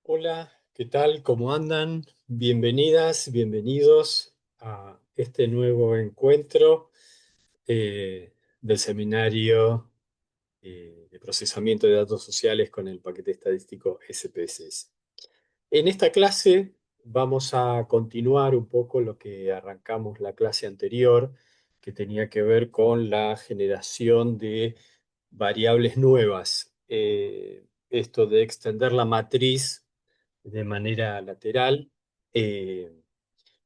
Hola, ¿qué tal? ¿Cómo andan? Bienvenidas, bienvenidos a este nuevo encuentro del seminario de procesamiento de datos sociales con el paquete estadístico SPSS. En esta clase vamos a continuar un poco lo que arrancamos la clase anterior, que tenía que ver con la generación de variables nuevas. Esto de extender la matriz de manera lateral, eh,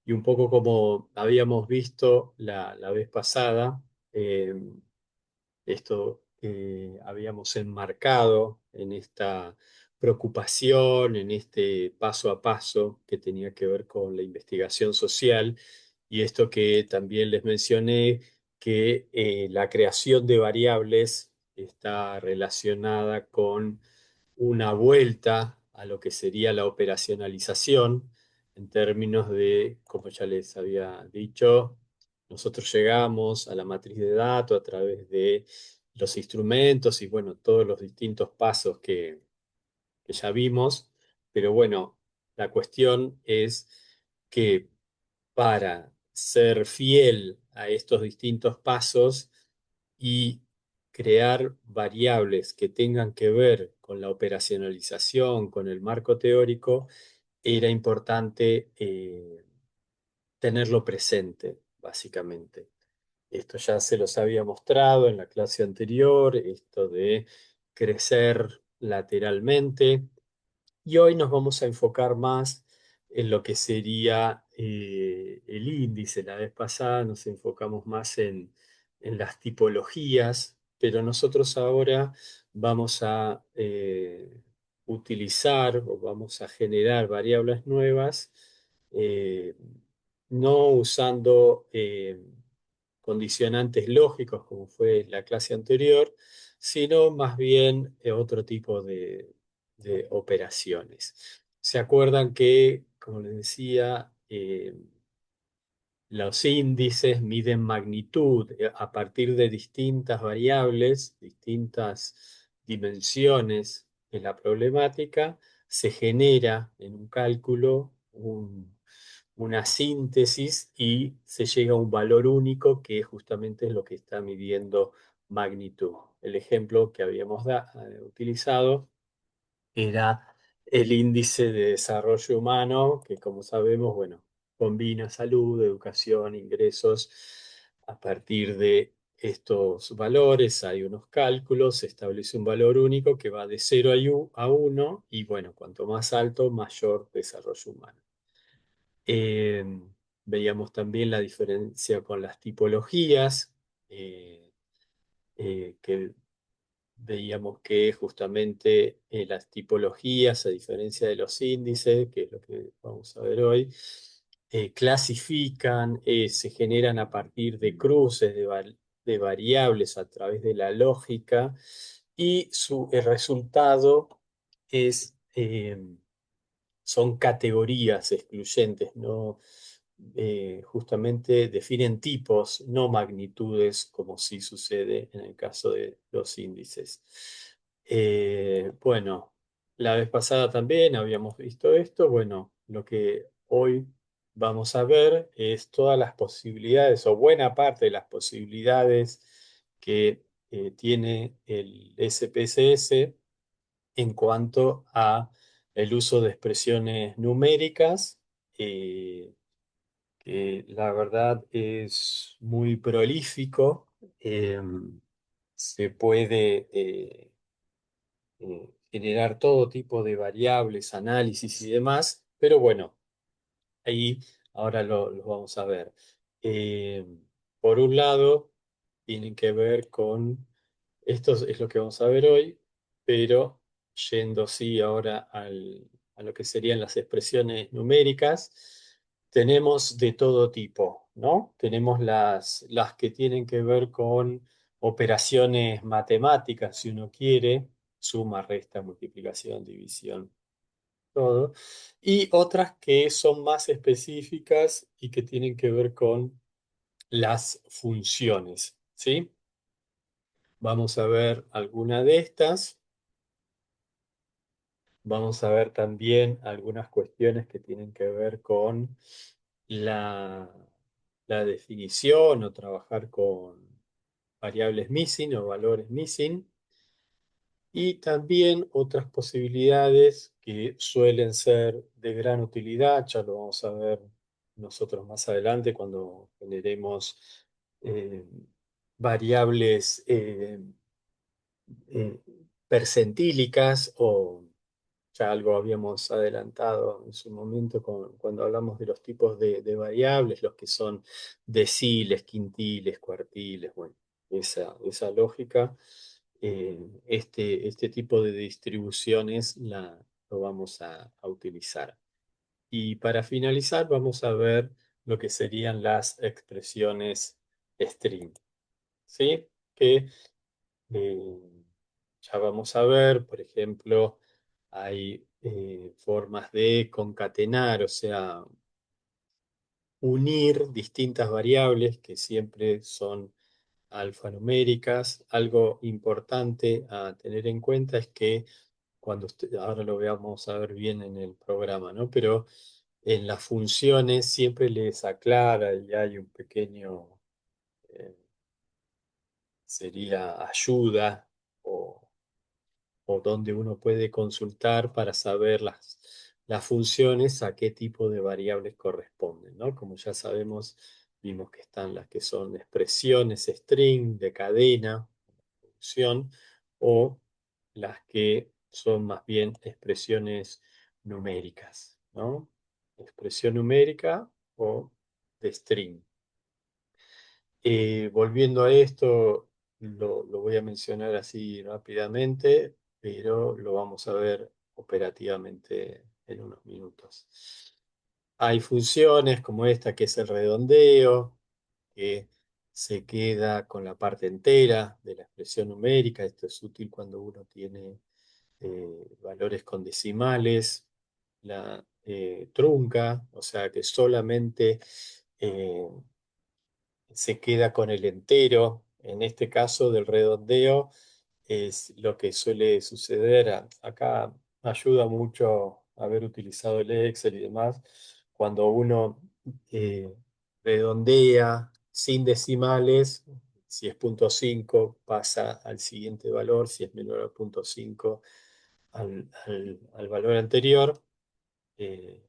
y un poco como habíamos visto la vez pasada, eh, esto que habíamos enmarcado en esta preocupación, en este paso a paso que tenía que ver con la investigación social, y esto que también les mencioné, que la creación de variables está relacionada con una vuelta a lo que sería la operacionalización en términos de, como ya les había dicho, nosotros llegamos a la matriz de datos a través de los instrumentos y bueno, todos los distintos pasos que ya vimos, pero bueno, la cuestión es que para ser fiel a estos distintos pasos y crear variables que tengan que ver con la operacionalización, con el marco teórico, era importante tenerlo presente, básicamente. Esto ya se los había mostrado en la clase anterior, esto de crecer lateralmente, y hoy nos vamos a enfocar más en lo que sería el índice. La vez pasada nos enfocamos más en las tipologías, pero nosotros ahora vamos a utilizar o vamos a generar variables nuevas, eh, no usando condicionantes lógicos como fue la clase anterior, sino más bien otro tipo de operaciones. ¿Se acuerdan que, como les decía, los índices miden magnitud a partir de distintas variables, distintas dimensiones en la problemática? Se genera en un cálculo una síntesis y se llega a un valor único que justamente es lo que está midiendo magnitud. El ejemplo que habíamos utilizado era el índice de desarrollo humano, que como sabemos, bueno, combina salud, educación, ingresos. A partir de estos valores hay unos cálculos, se establece un valor único que va de 0 a 1 y bueno, cuanto más alto, mayor desarrollo humano. Eh, Veíamos también la diferencia con las tipologías, eh, que veíamos que justamente las tipologías, a diferencia de los índices, que es lo que vamos a ver hoy, clasifican, se generan a partir de cruces de variables a través de la lógica y el resultado es, son categorías excluyentes, no justamente definen tipos, no magnitudes, como sí sucede en el caso de los índices. Bueno, la vez pasada también habíamos visto esto. Bueno, lo que hoy vamos a ver es todas las posibilidades o buena parte de las posibilidades que tiene el SPSS en cuanto a el uso de expresiones numéricas, que la verdad es muy prolífico. eh, Se puede generar todo tipo de variables, análisis y demás, pero bueno, ahí ahora lo vamos a ver. Eh, por un lado, tienen que ver con, esto es lo que vamos a ver hoy, pero yendo sí ahora a lo que serían las expresiones numéricas, tenemos de todo tipo, ¿no? Tenemos las que tienen que ver con operaciones matemáticas, si uno quiere, suma, resta, multiplicación, división, todo, y otras que son más específicas y que tienen que ver con las funciones, ¿sí? Vamos a ver alguna de estas. Vamos a ver también algunas cuestiones que tienen que ver con la, la definición o trabajar con variables missing o valores missing. Y también otras posibilidades que suelen ser de gran utilidad, ya lo vamos a ver nosotros más adelante cuando generemos eh, variables eh, percentílicas o ya algo habíamos adelantado en su momento cuando hablamos de los tipos de variables, los que son deciles, quintiles, cuartiles, bueno, esa lógica. Este tipo de distribuciones lo vamos a utilizar. Y para finalizar, vamos a ver lo que serían las expresiones string, ¿sí? Que eh, ya vamos a ver, por ejemplo, hay formas de concatenar, o sea, unir distintas variables que siempre son alfanuméricas. Algo importante a tener en cuenta es que ahora lo vamos a ver bien en el programa, ¿no? Pero en las funciones siempre les aclara y hay un pequeño, eh, sería ayuda o donde uno puede consultar para saber las funciones a qué tipo de variables corresponden, ¿no? Como ya sabemos, vimos que están las que son expresiones string de cadena, función, o las que son más bien expresiones numéricas, ¿no? Expresión numérica o de string. Volviendo a esto, lo voy a mencionar así rápidamente, pero lo vamos a ver operativamente en unos minutos. Hay funciones como esta que es el redondeo, que se queda con la parte entera de la expresión numérica. Esto es útil cuando uno tiene valores con decimales. La trunca, o sea que solamente eh, se queda con el entero. En este caso del redondeo es lo que suele suceder. Acá ayuda mucho haber utilizado el Excel y demás. Cuando uno eh, redondea sin decimales, si es punto 5 pasa al siguiente valor, si es menor a punto 5 al valor anterior. eh,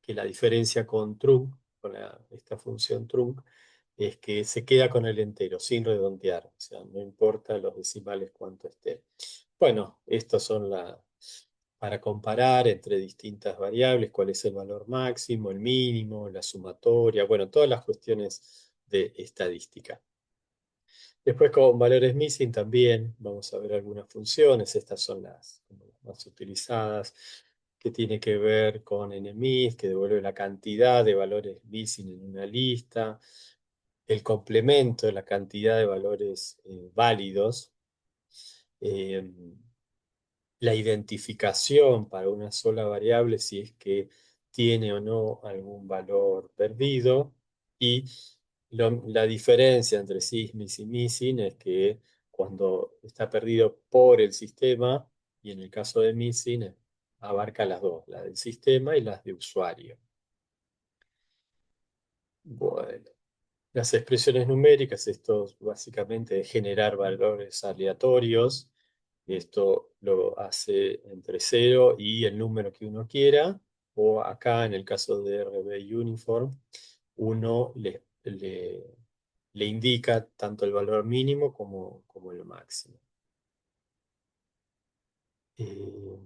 que la diferencia con trunc, con esta función trunc, es que se queda con el entero, sin redondear. O sea, no importa los decimales cuánto esté. Bueno, estos son para comparar entre distintas variables, cuál es el valor máximo, el mínimo, la sumatoria, bueno, todas las cuestiones de estadística. Después con valores missing también vamos a ver algunas funciones. Estas son como las más utilizadas, que tiene que ver con enemies, que devuelve la cantidad de valores missing en una lista, el complemento de la cantidad de valores válidos, eh, la identificación para una sola variable si es que tiene o no algún valor perdido y la diferencia entre sysmis y missing es que cuando está perdido por el sistema y en el caso de missing abarca las dos, la del sistema y las de usuario. Bueno. Las expresiones numéricas, esto básicamente es generar valores aleatorios. Esto lo hace entre cero y el número que uno quiera. O acá, en el caso de RB Uniform, uno le indica tanto el valor mínimo como el máximo. Eh,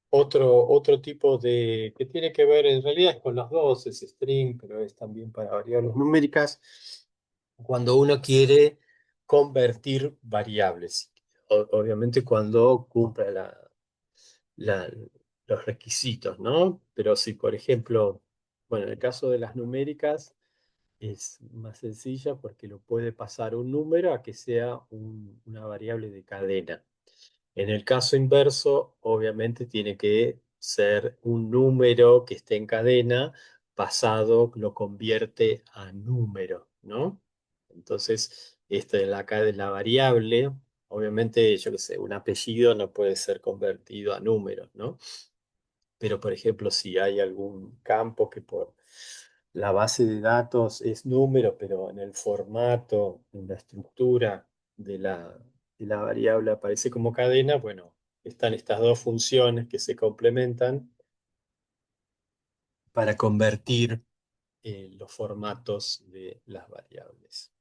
otro tipo que tiene que ver en realidad es con los dos, es string, pero es también para variables numéricas, cuando uno quiere convertir variables. Obviamente cuando cumple la- los requisitos, ¿no? Pero si, por ejemplo, bueno, en el caso de las numéricas es más sencilla porque lo puede pasar un número a que sea una variable de cadena. En el caso inverso, obviamente tiene que ser un número que esté en cadena, pasado lo convierte a número, ¿no? Entonces, esta es la variable. obviamente, yo qué sé, un apellido no puede ser convertido a números, ¿no? Pero, por ejemplo, si hay algún campo que por la base de datos es número, pero en el formato, en la estructura de la variable aparece como cadena, bueno, están estas dos funciones que se complementan para convertir los formatos de las variables.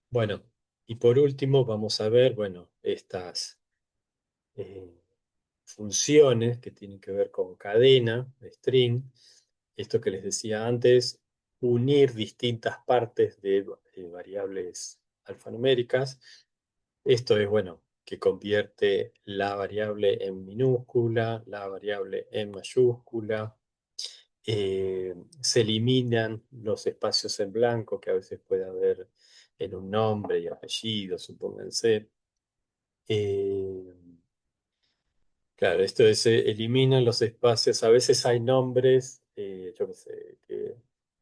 Bueno, y por último vamos a ver, bueno, estas eh, funciones que tienen que ver con cadena, string, esto que les decía antes, unir distintas partes de variables alfanuméricas. Esto es, bueno, que convierte la variable en minúscula, la variable en mayúscula. Se eliminan los espacios en blanco que a veces puede haber en un nombre y apellido, supónganse. Eh, Claro, esto es, se eliminan los espacios. A veces hay nombres, yo qué sé, que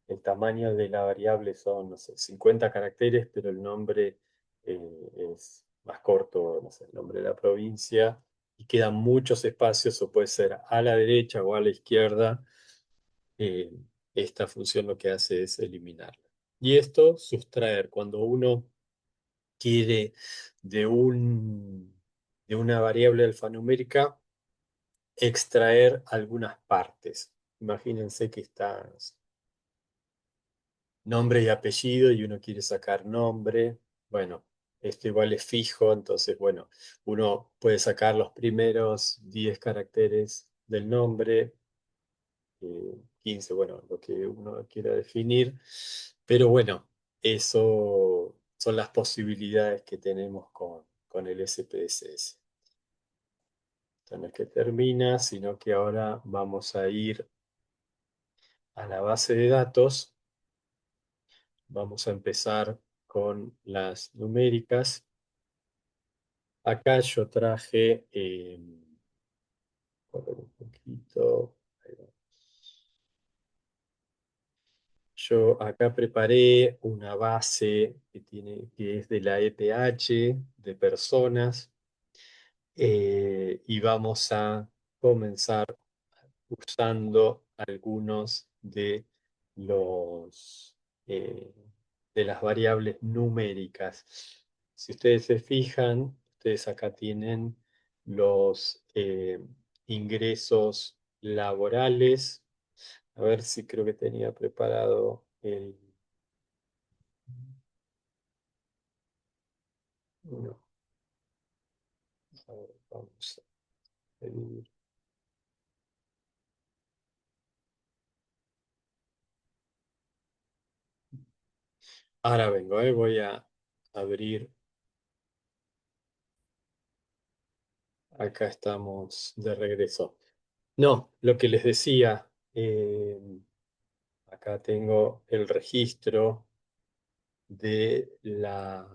el tamaño de la variable son, no sé, 50 caracteres, pero el nombre es más corto, no sé, el nombre de la provincia, y quedan muchos espacios, o puede ser a la derecha o a la izquierda. eh, Esta función lo que hace es eliminarla. Y esto, sustraer, cuando uno quiere de de una variable alfanumérica extraer algunas partes. Imagínense que está nombre y apellido y uno quiere sacar nombre. Bueno, esto igual es fijo, entonces, bueno, uno puede sacar los primeros 10 caracteres del nombre, 15, bueno, lo que uno quiera definir. Pero bueno, eso son las posibilidades que tenemos con el SPSS. Esto no es que termina, sino que ahora vamos a ir a la base de datos. Vamos a empezar con las numéricas. Acá yo traje, correr un poquito. Ahí va. Yo acá preparé una base que es de la ETH de personas, y vamos a comenzar usando algunos de los eh, de las variables numéricas. Si ustedes se fijan, ustedes acá tienen los ingresos laborales. A ver si creo que tenía preparado el... No, a ver, vamos a pedir. Ahora vengo, voy a abrir. Acá estamos de regreso. No, lo que les decía, acá tengo el registro de la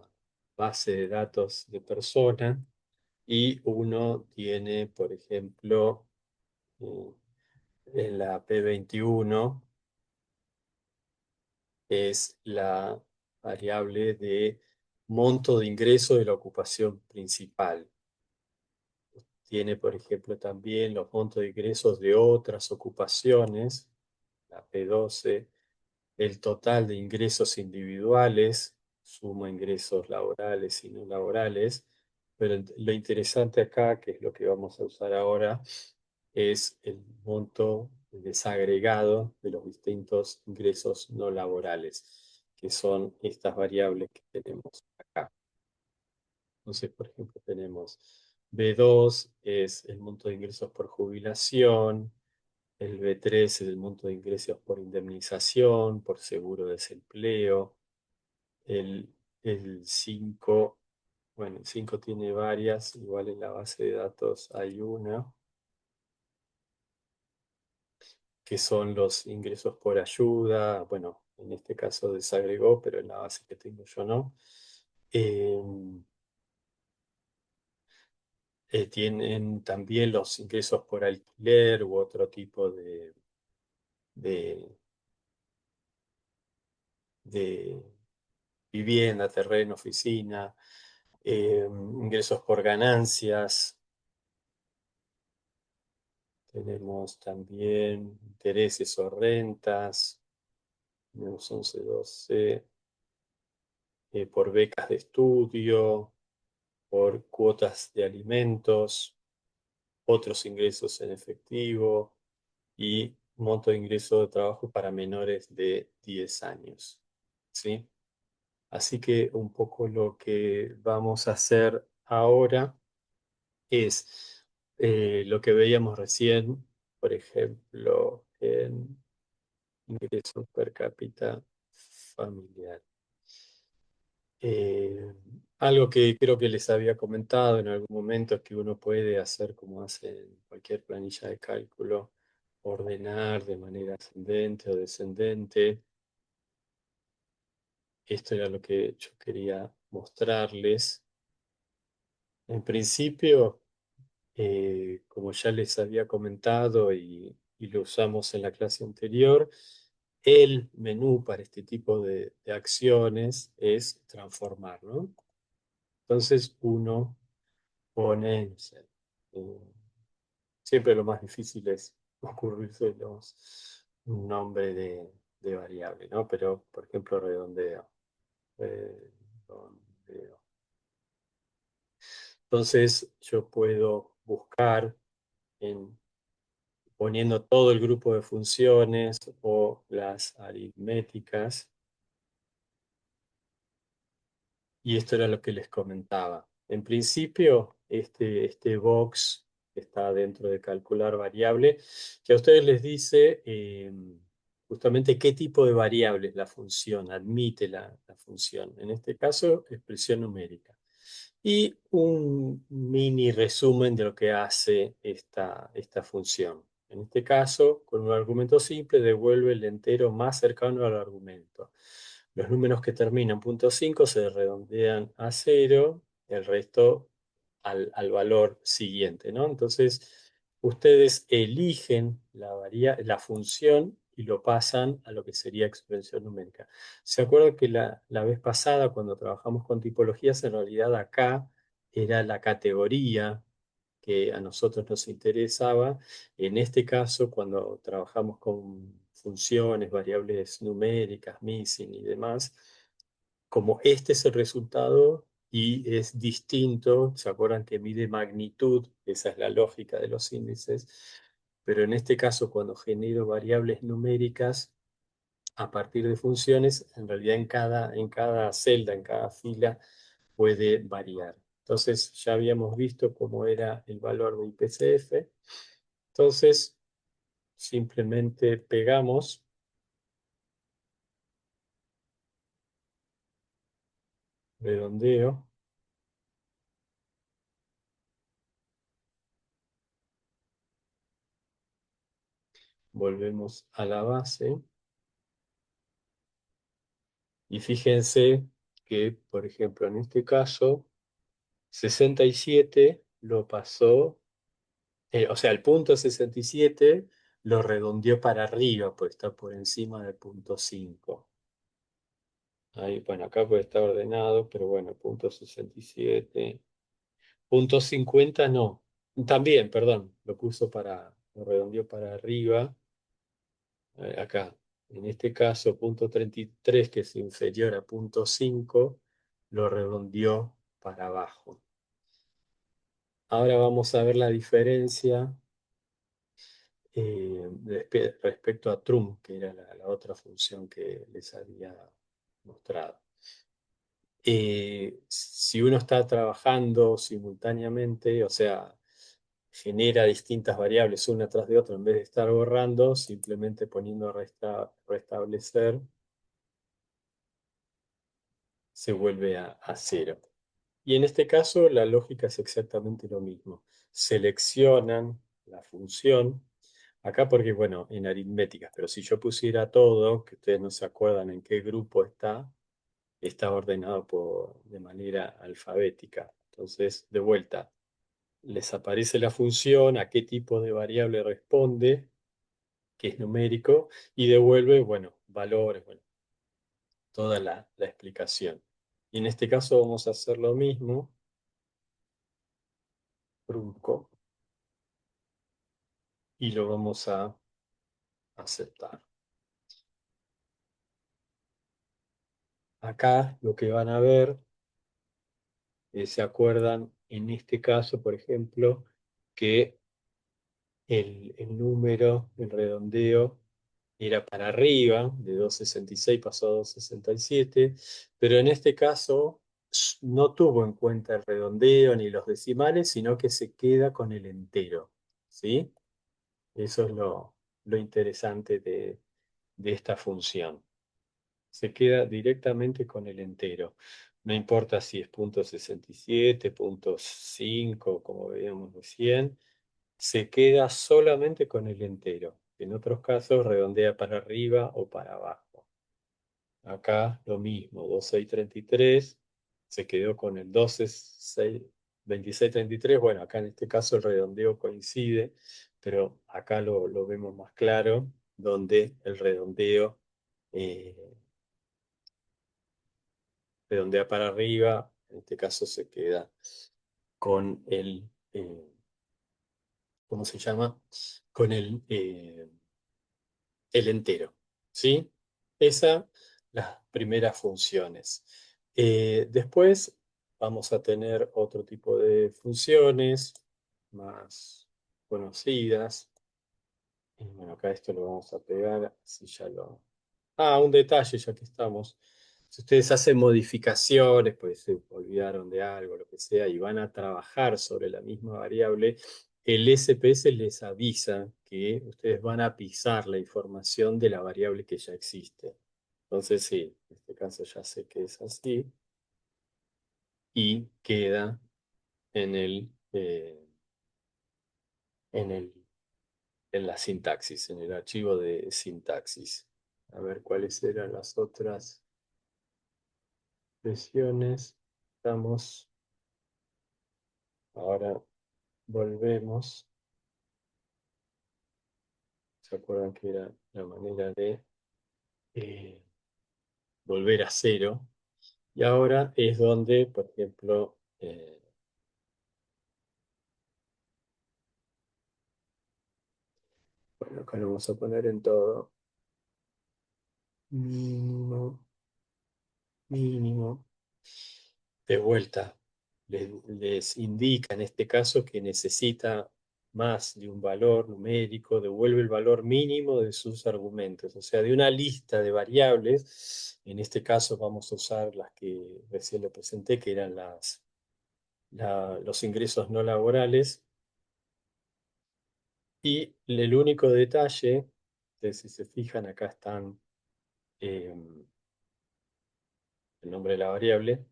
base de datos de persona y uno tiene, por ejemplo, eh, en la P21 es la variable de monto de ingreso de la ocupación principal. Tiene, por ejemplo, también los montos de ingresos de otras ocupaciones, la P12, el total de ingresos individuales, suma ingresos laborales y no laborales, pero lo interesante acá, que es lo que vamos a usar ahora, es el monto desagregado de los distintos ingresos no laborales, que son estas variables que tenemos acá. Entonces, por ejemplo, tenemos B2 es el monto de ingresos por jubilación, el B3 es el monto de ingresos por indemnización, por seguro de desempleo. El, el 5, bueno, el 5 tiene varias, igual en la base de datos hay una, que son los ingresos por ayuda. Bueno, en este caso desagregó, pero en la base que tengo yo no. Eh, Tienen también los ingresos por alquiler u otro tipo de, de vivienda, terreno, oficina, ingresos por ganancias. Tenemos también intereses o rentas, tenemos 11, 12, por becas de estudio, por cuotas de alimentos, otros ingresos en efectivo y monto de ingreso de trabajo para menores de 10 años. ¿Sí? Así que un poco lo que vamos a hacer ahora es lo que veíamos recién, por ejemplo, en ingresos per cápita familiar. Eh, Algo que creo que les había comentado en algún momento es que uno puede hacer como hace en cualquier planilla de cálculo, ordenar de manera ascendente o descendente. Esto era lo que yo quería mostrarles. En principio, como ya les había comentado y lo usamos en la clase anterior, el menú para este tipo de acciones es transformar, ¿no? Entonces uno pone, no sé, eh, siempre lo más difícil es ocurrirse un nombre de variable, ¿no? Pero, por ejemplo, redondeo, redondeo. Entonces yo puedo buscar en poniendo todo el grupo de funciones o las aritméticas. Y esto era lo que les comentaba. En principio, este box que está dentro de calcular variable, que a ustedes les dice justamente qué tipo de variable es la función, admite la función. En este caso, expresión numérica. Y un mini resumen de lo que hace esta función. En este caso, con un argumento simple, devuelve el entero más cercano al argumento. Los números que terminan en punto 5 se redondean a cero, el resto al valor siguiente, ¿no? Entonces, ustedes eligen la función y lo pasan a lo que sería expresión numérica. ¿Se acuerdan que la vez pasada, cuando trabajamos con tipologías, en realidad acá era la categoría que a nosotros nos interesaba? En este caso, cuando trabajamos con funciones, variables numéricas, missing y demás, como este es el resultado y es distinto, ¿se acuerdan que mide magnitud? Esa es la lógica de los índices. Pero en este caso, cuando genero variables numéricas a partir de funciones, en realidad en cada celda, en cada fila, puede variar. Entonces, ya habíamos visto cómo era el valor de IPCF. Entonces, simplemente pegamos, redondeo, volvemos a la base y fíjense que, por ejemplo, en este caso, 67 lo pasó, o sea, el punto 67 lo redondeó para arriba, pues está por encima del punto 5. Ahí, bueno, acá puede estar ordenado, pero bueno, punto 67. Punto 50 no. También, perdón, lo redondeó para arriba. Acá, en este caso, punto 33, que es inferior a punto 5, lo redondeó para abajo. Ahora vamos a ver la diferencia respecto a trunc, que era la otra función que les había mostrado. Si uno está trabajando simultáneamente, o sea, genera distintas variables una tras de otra, en vez de estar borrando, simplemente poniendo restablecer, se vuelve a cero. Y en este caso la lógica es exactamente lo mismo. Seleccionan la función, acá porque, bueno, en aritméticas, pero si yo pusiera todo, que ustedes no se acuerdan en qué grupo está ordenado de manera alfabética. Entonces, de vuelta, les aparece la función, a qué tipo de variable responde, que es numérico, y devuelve, bueno, valores, bueno, toda la explicación. Y en este caso vamos a hacer lo mismo, brusco, y lo vamos a aceptar. Acá lo que van a ver, se acuerdan en este caso, por ejemplo, que el número, el redondeo, era para arriba, de 266 pasó a 267, pero en este caso no tuvo en cuenta el redondeo ni los decimales, sino que se queda con el entero, ¿sí? Eso es lo interesante de esta función. Se queda directamente con el entero. No importa si es punto 67, punto 5, como veíamos recién, se queda solamente con el entero. En otros casos redondea para arriba o para abajo. Acá lo mismo, 2633 se quedó con el 2633. Bueno, acá en este caso el redondeo coincide, pero acá lo vemos más claro, donde el redondeo eh, redondea para arriba, en este caso se queda con ¿cómo se llama? Con el entero, ¿sí? Esas las primeras funciones. Después vamos a tener otro tipo de funciones más conocidas. Y bueno, acá esto lo vamos a pegar, así ya lo... Ah, un detalle, ya que estamos. Si ustedes hacen modificaciones, pues se olvidaron de algo, lo que sea, y van a trabajar sobre la misma variable, el SPS les avisa que ustedes van a pisar la información de la variable que ya existe. Entonces, sí, en este caso ya sé que es así y queda en en el, en la sintaxis, en el archivo de sintaxis. A ver cuáles eran las otras expresiones. Estamos, ahora volvemos. ¿Se acuerdan que era la manera de eh, volver a cero? Y ahora es donde, por ejemplo, bueno, acá lo vamos a poner en todo. Mínimo, mínimo. De vuelta, les indica en este caso que necesita más de un valor numérico, devuelve el valor mínimo de sus argumentos, o sea, de una lista de variables. En este caso vamos a usar las que recién le presenté, que eran los ingresos no laborales. Y el único detalle, si se fijan, acá están eh, el nombre de la variable.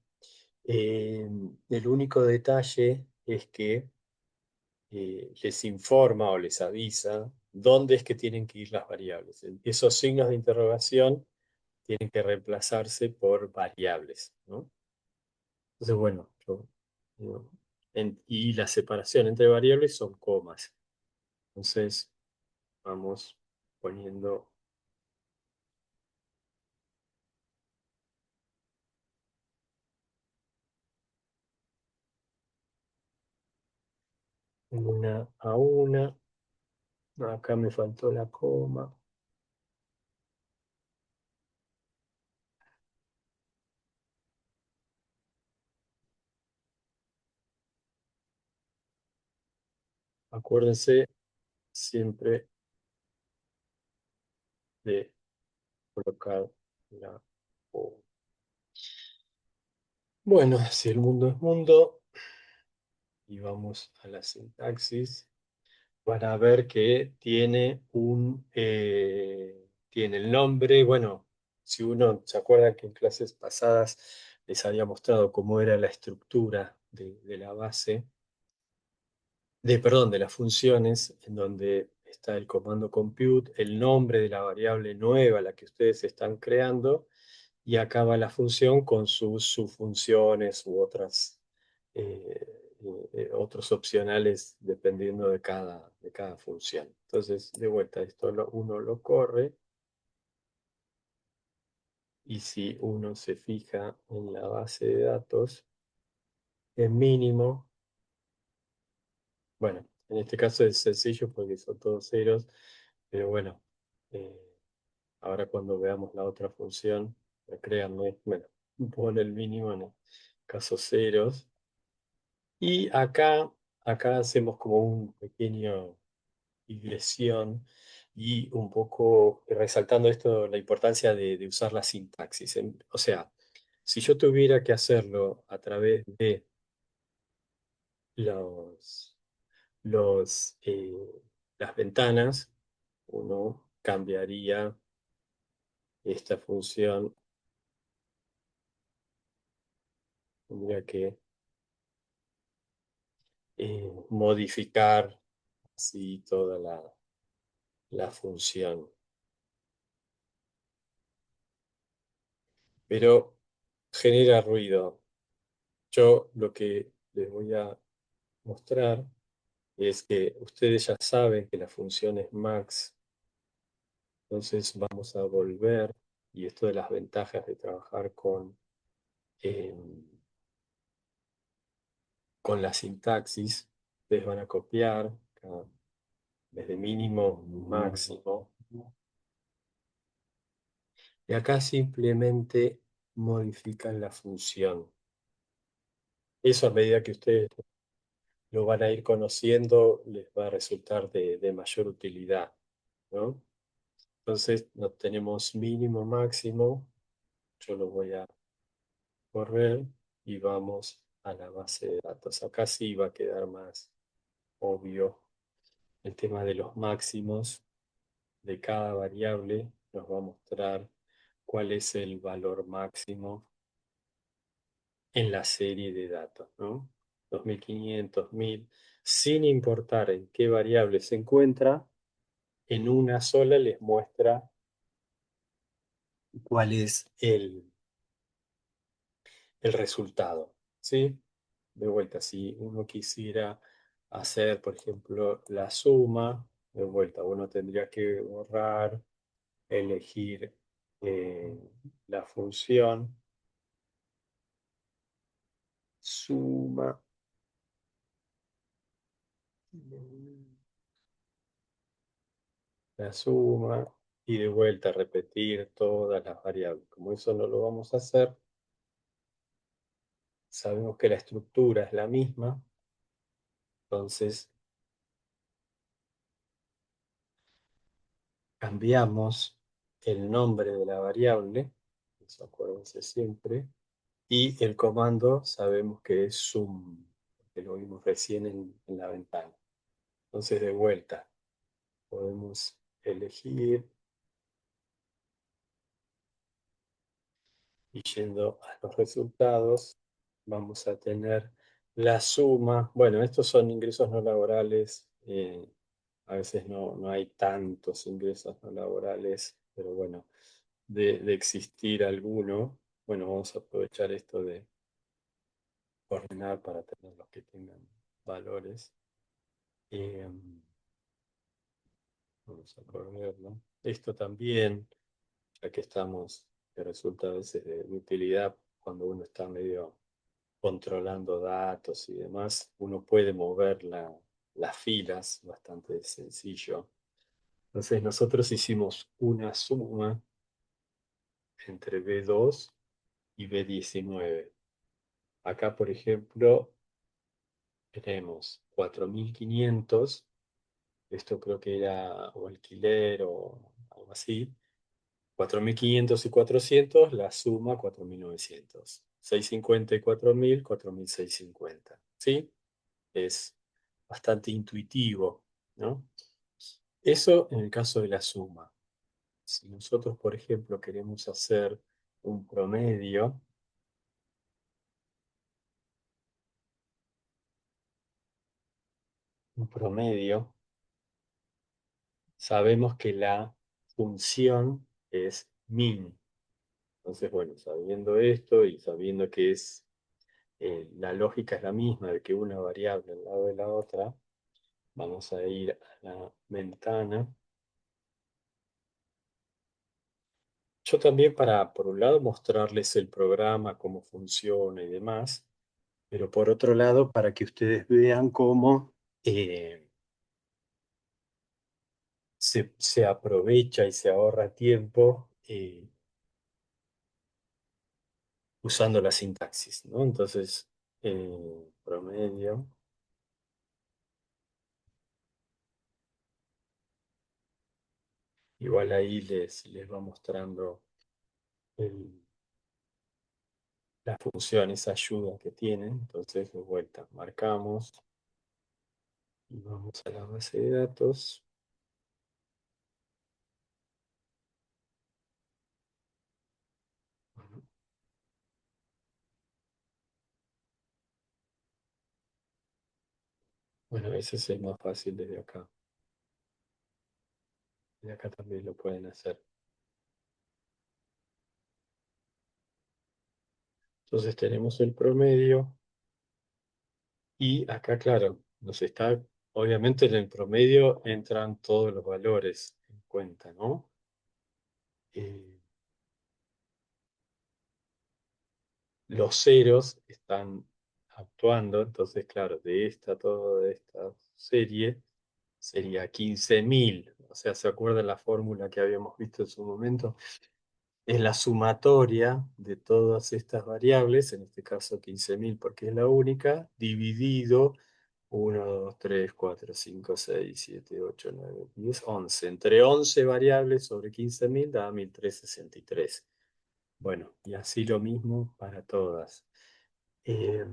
El único detalle es que les informa o les avisa dónde es que tienen que ir las variables. Esos signos de interrogación tienen que reemplazarse por variables, ¿no? Entonces, bueno, y la separación entre variables son comas. Entonces, vamos poniendo una a una. Acá me faltó la coma. Acuérdense siempre de colocar la O. Bueno, si el mundo es mundo, y vamos a la sintaxis, van a ver que tiene el nombre. Bueno, si uno se acuerda que en clases pasadas les había mostrado cómo era la estructura de la base, perdón, de las funciones, en donde está el comando compute, el nombre de la variable nueva, la que ustedes están creando, y acaba la función con sus subfunciones u otros opcionales dependiendo de cada función. Entonces, de vuelta, esto uno lo corre Y si uno se fija en la base de datos, es mínimo. Bueno, en este caso es sencillo porque son todos ceros, pero bueno, eh, ahora cuando veamos la otra función, créanme, bueno, pone el mínimo en casos ceros. Y acá hacemos como un pequeño digresión y un poco resaltando esto, la importancia de usar la sintaxis. O sea, si yo tuviera que hacerlo a través de los, los, las ventanas, uno cambiaría esta función, tendría que modificar así toda la función. Pero genera ruido. Yo lo que les voy a mostrar es que ustedes ya saben que la función es max, entonces vamos a volver, y esto de las ventajas de trabajar eh, con la sintaxis, ustedes van a copiar acá, desde mínimo, máximo, y acá simplemente modifican la función. Eso a medida que ustedes lo van a ir conociendo, les va a resultar de mayor utilidad, ¿no? Entonces, no tenemos mínimo, máximo. Yo lo voy a correr y vamos a la base de datos. Acá sí va a quedar más obvio el tema de los máximos de cada variable. Nos va a mostrar cuál es el valor máximo en la serie de datos, ¿no? 2500, 1000, sin importar en qué variable se encuentra, en una sola les muestra cuál es el resultado, ¿sí? De vuelta, si uno quisiera hacer, por ejemplo, la suma, de vuelta, uno tendría que borrar, elegir eh, la función suma, la suma, y de vuelta repetir todas las variables. Como eso no lo vamos a hacer, sabemos que la estructura es la misma, entonces cambiamos el nombre de la variable, eso acuérdense siempre, y el comando sabemos que es sum, que lo vimos recién en la ventana. Entonces, de vuelta, podemos elegir y yendo a los resultados, vamos a tener la suma. Bueno, estos son ingresos no laborales. A veces no hay tantos ingresos no laborales, pero bueno, de existir alguno, bueno, vamos a aprovechar esto de ordenar para tener los que tengan valores. Eh, Vamos a correrlo. Esto también, ya que estamos, que resulta a veces de utilidad cuando uno está medio controlando datos y demás, uno puede mover las filas, bastante sencillo. Entonces nosotros hicimos una suma entre B2 y B19. Acá, por ejemplo, tenemos 4500. Esto creo que era o alquiler o algo así. 4500 y 400, la suma 4900. 650 y 4000, 4650. ¿Sí? Es bastante intuitivo, ¿no? Eso en el caso de la suma. Si nosotros, por ejemplo, queremos hacer un promedio, un promedio, sabemos que la función es min. Entonces, bueno, sabiendo esto y sabiendo que la lógica es la misma, de que una variable al lado de la otra, vamos a ir a la ventana Yo también para, por un lado, mostrarles el programa, cómo funciona y demás, pero por otro lado, para que ustedes vean cómo se aprovecha y se ahorra tiempo usando la sintaxis, ¿no? Entonces, promedio, igual ahí les va mostrando el- la función, esa ayuda que tienen. Entonces, de vuelta, marcamos y vamos a la base de datos. Bueno, ese es el más fácil desde acá. De acá también lo pueden hacer. Entonces tenemos el promedio y acá, claro, nos está, obviamente en el promedio entran todos los valores en cuenta, ¿no? Eh, los ceros están actuando, entonces, claro, de esta, toda esta serie sería 15.000. O sea, ¿se acuerdan la fórmula que habíamos visto en su momento? Es la sumatoria de todas estas variables, en este caso 15.000 porque es la única, dividido 1, 2, 3, 4, 5, 6, 7, 8, 9, 10, 11. Entre 11 variables sobre 15.000 da 1.363. Bueno, y así lo mismo para todas. Eh,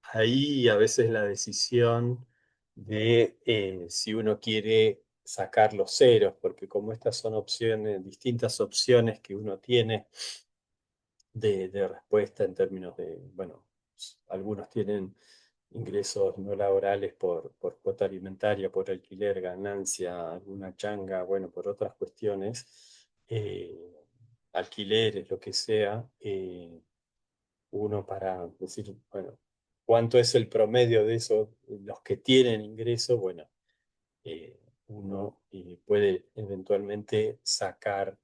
ahí a veces la decisión de si uno quiere sacar los ceros, porque como estas son opciones, distintas opciones que uno tiene de respuesta en términos de, bueno, algunos tienen ingresos no laborales por cuota alimentaria, por alquiler, ganancia, alguna changa, bueno, por otras cuestiones, alquileres, lo que sea, uno para decir, bueno, ¿cuánto es el promedio de eso, los que tienen ingreso? Bueno, uno puede eventualmente sacar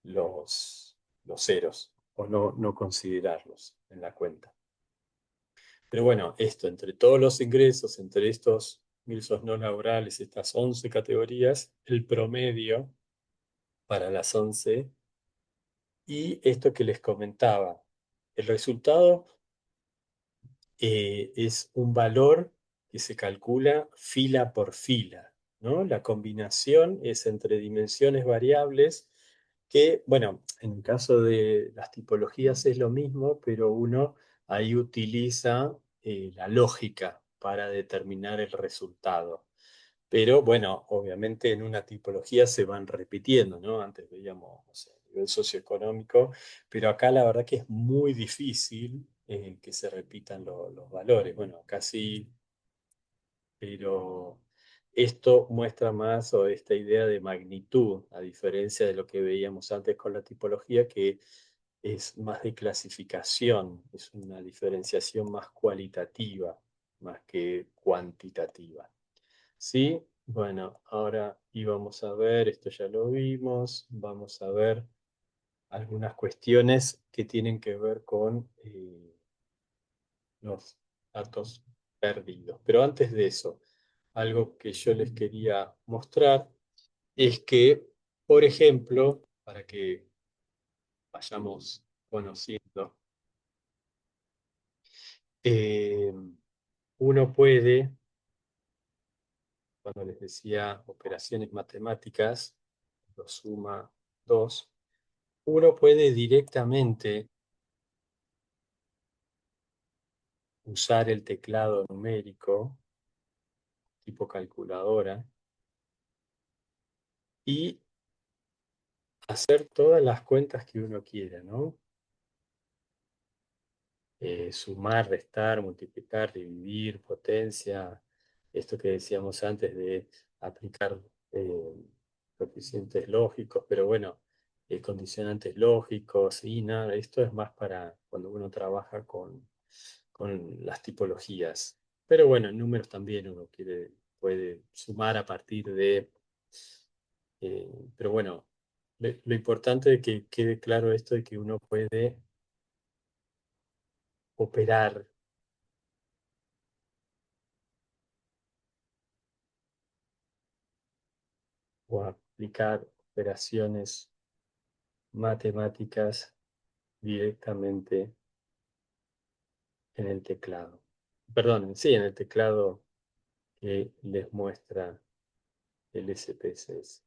los ceros o no considerarlos en la cuenta. Pero bueno, esto, entre todos los ingresos, entre estos ingresos no laborales, estas 11 categorías, el promedio para las 11 y esto que les comentaba, el resultado es un valor que se calcula fila por fila, ¿no? La combinación es entre dimensiones variables que, bueno, en el caso de las tipologías es lo mismo, pero uno ahí utiliza la lógica para determinar el resultado. Pero bueno, obviamente en una tipología se van repitiendo, ¿no? Antes veíamos, no sé, nivel socioeconómico, pero acá la verdad que es muy difícil que se repitan los valores. Bueno, acá sí, pero esto muestra más o esta idea de magnitud, a diferencia de lo que veíamos antes con la tipología, que es más de clasificación, es una diferenciación más cualitativa, más que cuantitativa. Sí, bueno, ahora íbamos a ver, esto ya lo vimos, vamos a ver algunas cuestiones que tienen que ver con los datos perdidos. Pero antes de eso, algo que yo les quería mostrar es que, por ejemplo, para que vayamos conociendo, eh, uno puede, cuando les decía operaciones matemáticas, lo suma 2. Uno puede directamente usar el teclado numérico tipo calculadora y hacer todas las cuentas que uno quiera, ¿no? Sumar, restar, multiplicar, dividir, potencia, esto que decíamos antes de aplicar eh, coeficientes lógicos, pero bueno, condicionantes lógicos y nada, esto es más para cuando uno trabaja con las tipologías. Pero bueno, en números también uno puede sumar a partir de, pero bueno, lo importante es que quede claro esto de que uno puede operar o aplicar operaciones matemáticas directamente en el teclado. Perdón, sí, en el teclado que les muestra el SPSS.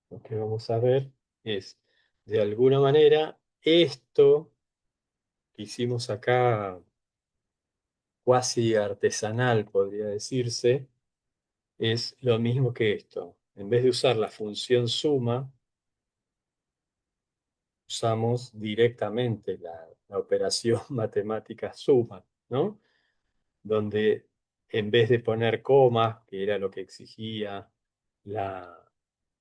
Lo que vamos a ver es, de alguna manera, esto que hicimos acá, cuasi artesanal, podría decirse, es lo mismo que esto. En vez de usar la función suma, usamos directamente la operación matemática suma, ¿no? Donde en vez de poner comas, que era lo que exigía la,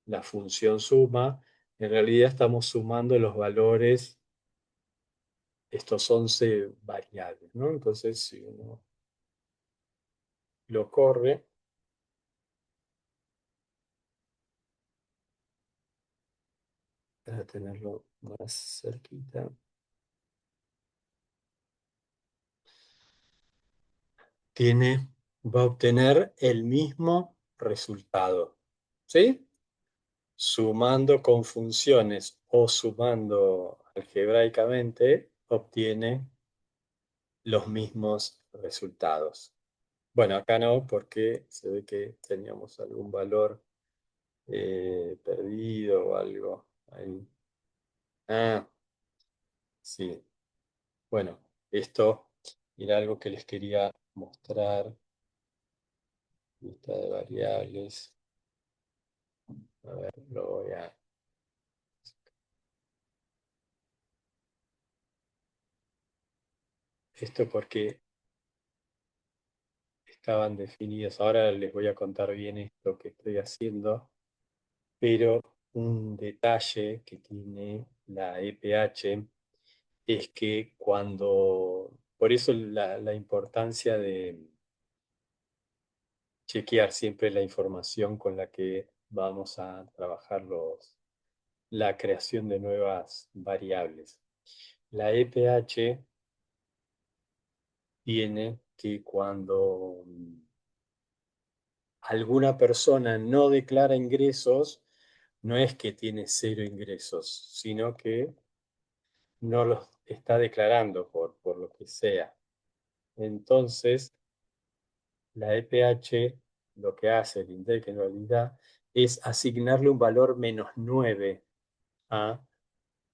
la función suma, en realidad estamos sumando los valores, estos 11 variables, ¿no? Entonces, si uno lo corre, para tenerlo más cerquita, va a obtener el mismo resultado, ¿sí? Sumando con funciones o sumando algebraicamente, obtiene los mismos resultados. Bueno, acá no, porque se ve que teníamos algún valor perdido o algo ahí. Ah, sí. Bueno, esto era algo que les quería mostrar. Lista de variables. A ver, lo voy a... Esto porque estaban definidos. Ahora les voy a contar bien esto que estoy haciendo, pero un detalle que tiene la EPH es que por eso la importancia de chequear siempre la información con la que vamos a trabajar la creación de nuevas variables. La EPH tiene que cuando alguna persona no declara ingresos, no es que tiene cero ingresos, sino que no los está declarando por lo que sea. Entonces, la EPH lo que hace, el INDEC en realidad, es asignarle un valor -9 a,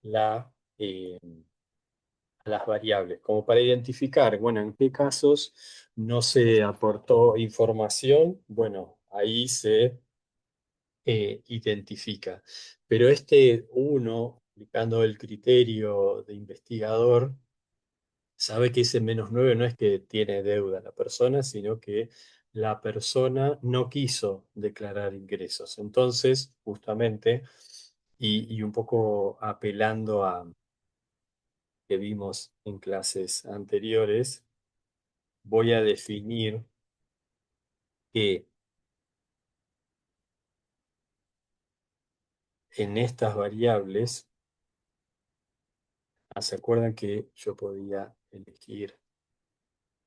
la, a las variables, como para identificar, bueno, en qué casos no se aportó información, bueno, ahí se identifica. Pero este uno, aplicando el criterio de investigador, sabe que ese -9 no es que tiene deuda la persona, sino que la persona no quiso declarar ingresos. Entonces, justamente, y un poco apelando a que vimos en clases anteriores, voy a definir que en estas variables, ¿se acuerdan que yo podía elegir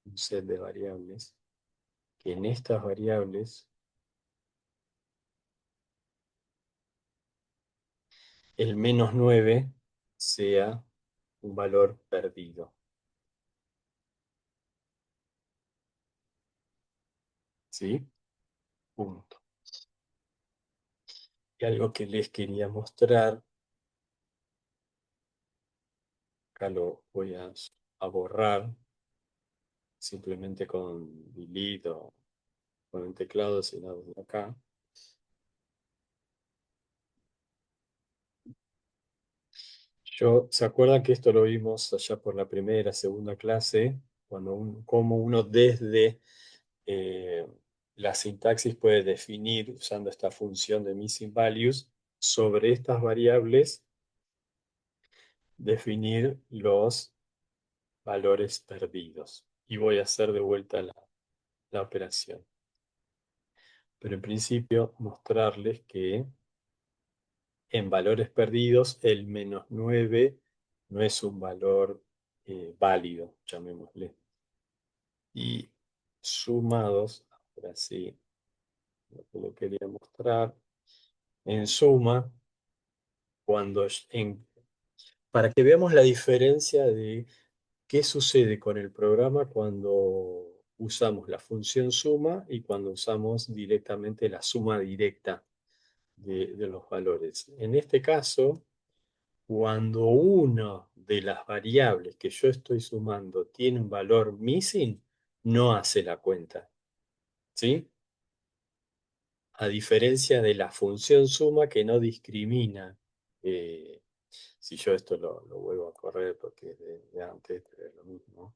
un set de variables? Que en estas variables el -9 sea un valor perdido, ¿sí? Punto. Y algo que les quería mostrar, acá lo voy a borrar, simplemente con delete o con el teclado, sino desde acá. ¿Se acuerdan que esto lo vimos allá por la primera, segunda clase? Cómo uno desde eh, la sintaxis puede definir, usando esta función de missing values, sobre estas variables, definir los valores perdidos. Y voy a hacer de vuelta la operación. Pero en principio mostrarles que en valores perdidos el -9 no es un valor válido, llamémosle. Y sumados, ahora sí, lo que le quería mostrar, en suma, cuando para que veamos la diferencia de qué sucede con el programa cuando usamos la función suma y cuando usamos directamente la suma directa de los valores. En este caso, cuando una de las variables que yo estoy sumando tiene un valor missing, no hace la cuenta, ¿sí? A diferencia de la función suma que no discrimina. eh, si yo esto lo vuelvo a correr porque de antes pero es lo mismo.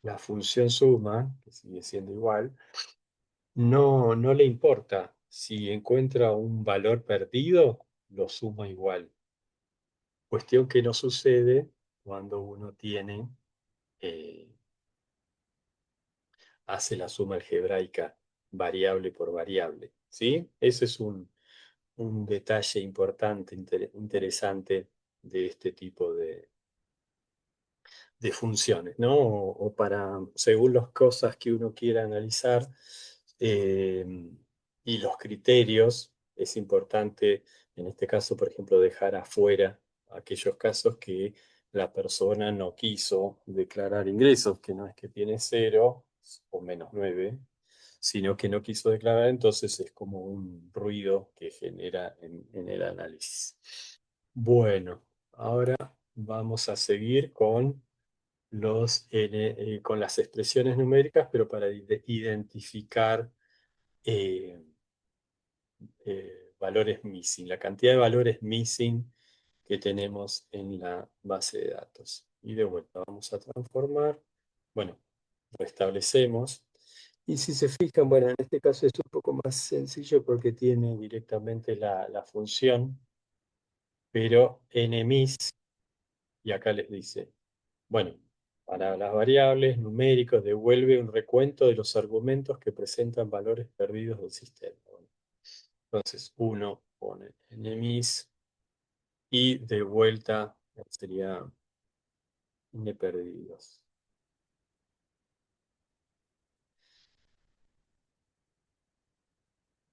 La función suma, que sigue siendo igual, no le importa. Si encuentra un valor perdido, lo suma igual. Cuestión que no sucede cuando uno eh, hace la suma algebraica variable por variable, ¿sí? Ese es un detalle importante, interesante de este tipo de funciones, ¿no? O para, según las cosas que uno quiera analizar eh, y los criterios, es importante, en este caso, por ejemplo, dejar afuera aquellos casos que la persona no quiso declarar ingresos, que no es que tiene 0 o -9, sino que no quiso declarar, entonces es como un ruido que genera en el análisis. Bueno, ahora vamos a seguir con con las expresiones numéricas, pero para identificar eh, valores missing, la cantidad de valores missing que tenemos en la base de datos. Y de vuelta vamos a transformar, bueno, restablecemos. Y si se fijan, bueno, en este caso es un poco más sencillo porque tiene directamente la función, pero nmis, y acá les dice, bueno, para las variables numéricos devuelve un recuento de los argumentos que presentan valores perdidos del sistema. Bueno, entonces uno pone enemies y de vuelta sería n perdidos.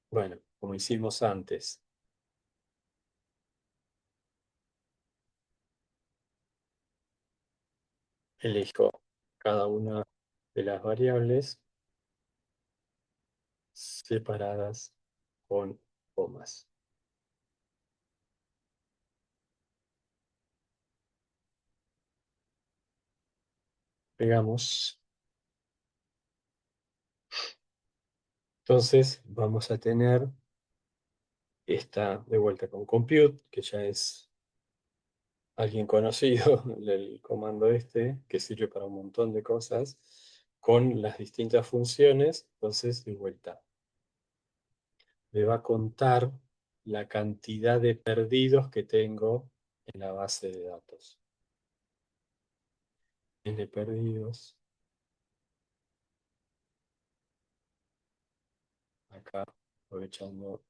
Bueno, como hicimos antes, elijo cada una de las variables separadas con comas. Pegamos. Entonces vamos a tener esta de vuelta con compute, que ya es alguien conocido, el comando este, que sirve para un montón de cosas, con las distintas funciones. Entonces, de vuelta, me va a contar la cantidad de perdidos que tengo en la base de datos. N perdidos, acá, aprovechando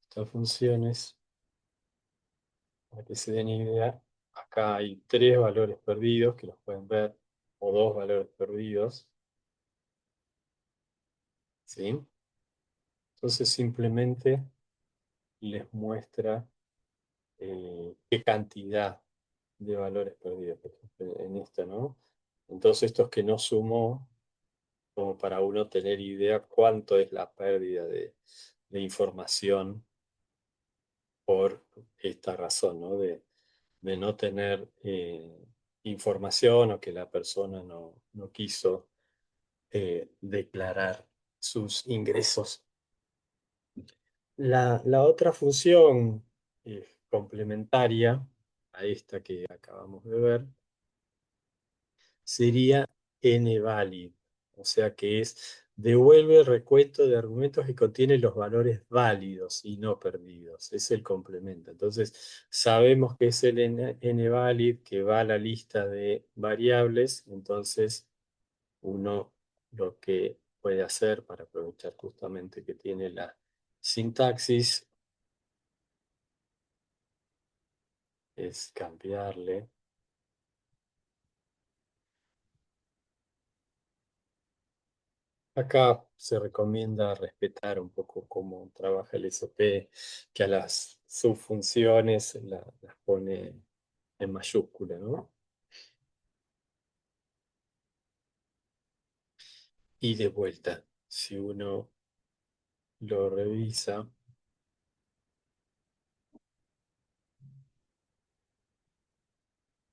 estas funciones, para que se den idea, acá hay 3 valores perdidos, que los pueden ver, o 2 valores perdidos, ¿sí? Entonces simplemente les muestra qué cantidad de valores perdidos, por ejemplo, en esta, ¿no? Entonces estos que no sumó, como para uno tener idea cuánto es la pérdida de información por esta razón, ¿no? De no tener información o que la persona no quiso declarar sus ingresos. La otra función complementaria a esta que acabamos de ver sería nvalid, o sea que es devuelve el recuento de argumentos que contiene los valores válidos y no perdidos. Es el complemento. Entonces, sabemos que es el n-valid que va a la lista de variables. Entonces, uno lo que puede hacer para aprovechar justamente que tiene la sintaxis es cambiarle. Acá se recomienda respetar un poco cómo trabaja el SOP, que a las subfunciones las pone en mayúscula, ¿no? Y de vuelta, si uno lo revisa,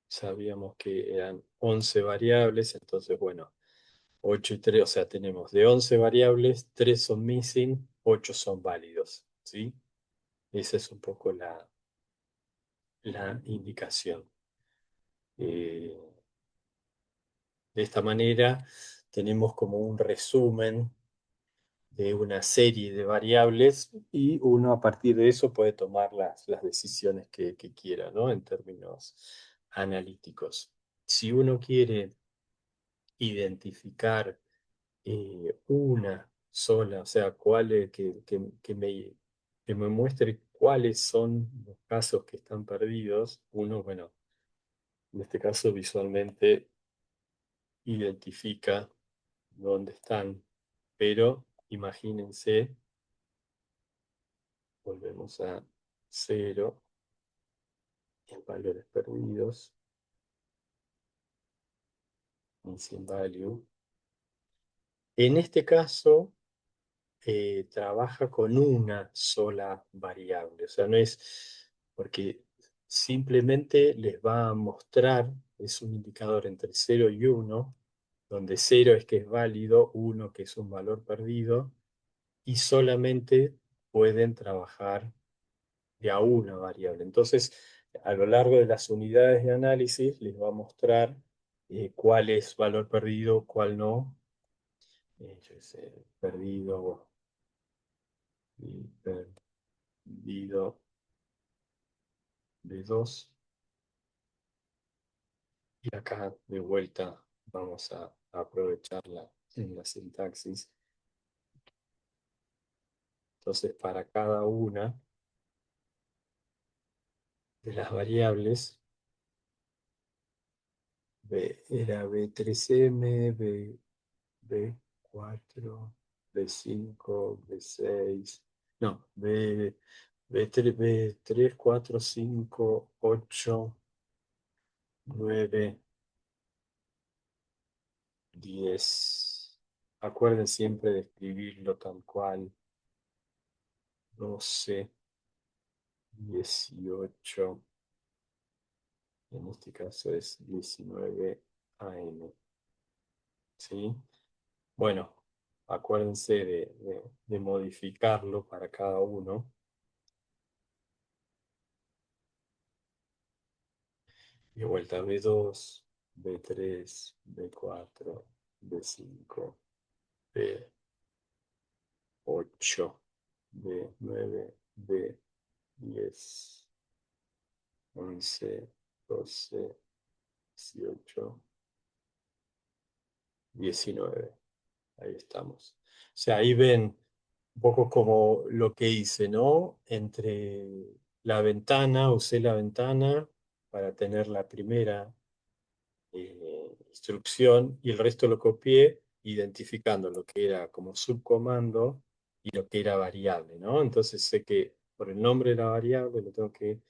sabíamos que eran 11 variables, entonces, bueno, 8 y 3, o sea, tenemos de 11 variables, 3 son missing, 8 son válidos, ¿sí? Esa es un poco la indicación. Eh, de esta manera, tenemos como un resumen de una serie de variables y uno a partir de eso puede tomar las decisiones que quiera, ¿no? En términos analíticos. Si uno quiere identificar una sola, o sea, que me muestre cuáles son los casos que están perdidos, uno, bueno, en este caso visualmente identifica dónde están, pero imagínense, volvemos a cero en valores perdidos, missing value. En este caso, trabaja con una sola variable, o sea, no es porque simplemente les va a mostrar, es un indicador entre cero y uno, donde cero es que es válido, uno que es un valor perdido, y solamente pueden trabajar de a una variable. Entonces, a lo largo de las unidades de análisis les va a mostrar cuál es valor perdido, cuál no. Yo qué sé, perdido y perdido de 2. Y acá de vuelta vamos a aprovecharla en la sintaxis. Entonces, para cada una de las variables, era B3M, B4, B5, B6, no, B3, 4, 5, 8, 9, 10. Acuerden siempre de escribirlo tal cual. 12, 18, en este caso es 19 AM, ¿sí? Bueno, acuérdense de modificarlo para cada uno. De vuelta B2, B3, B4, B5, B8, B9, B10, 11, 12, 18, 19. Ahí estamos. O sea, ahí ven un poco como lo que hice, ¿no? Entre la ventana, usé la ventana para tener la primera instrucción y el resto lo copié identificando lo que era como subcomando y lo que era variable, ¿no? Entonces sé que por el nombre de la variable lo tengo que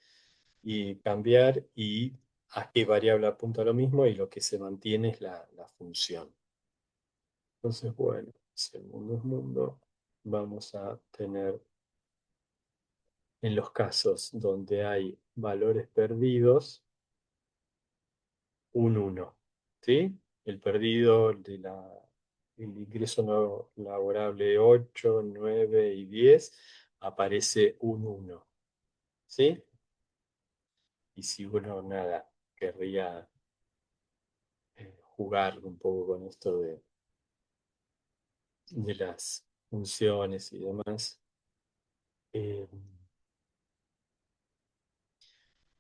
cambiar y a qué variable apunta lo mismo y lo que se mantiene es la función. Entonces, bueno, si el mundo es mundo, vamos a tener en los casos donde hay valores perdidos, un uno, ¿sí? El perdido el ingreso no laborable 8, 9 y 10 aparece un uno, ¿sí? Y si uno nada, querría jugar un poco con esto de las funciones y demás, eh,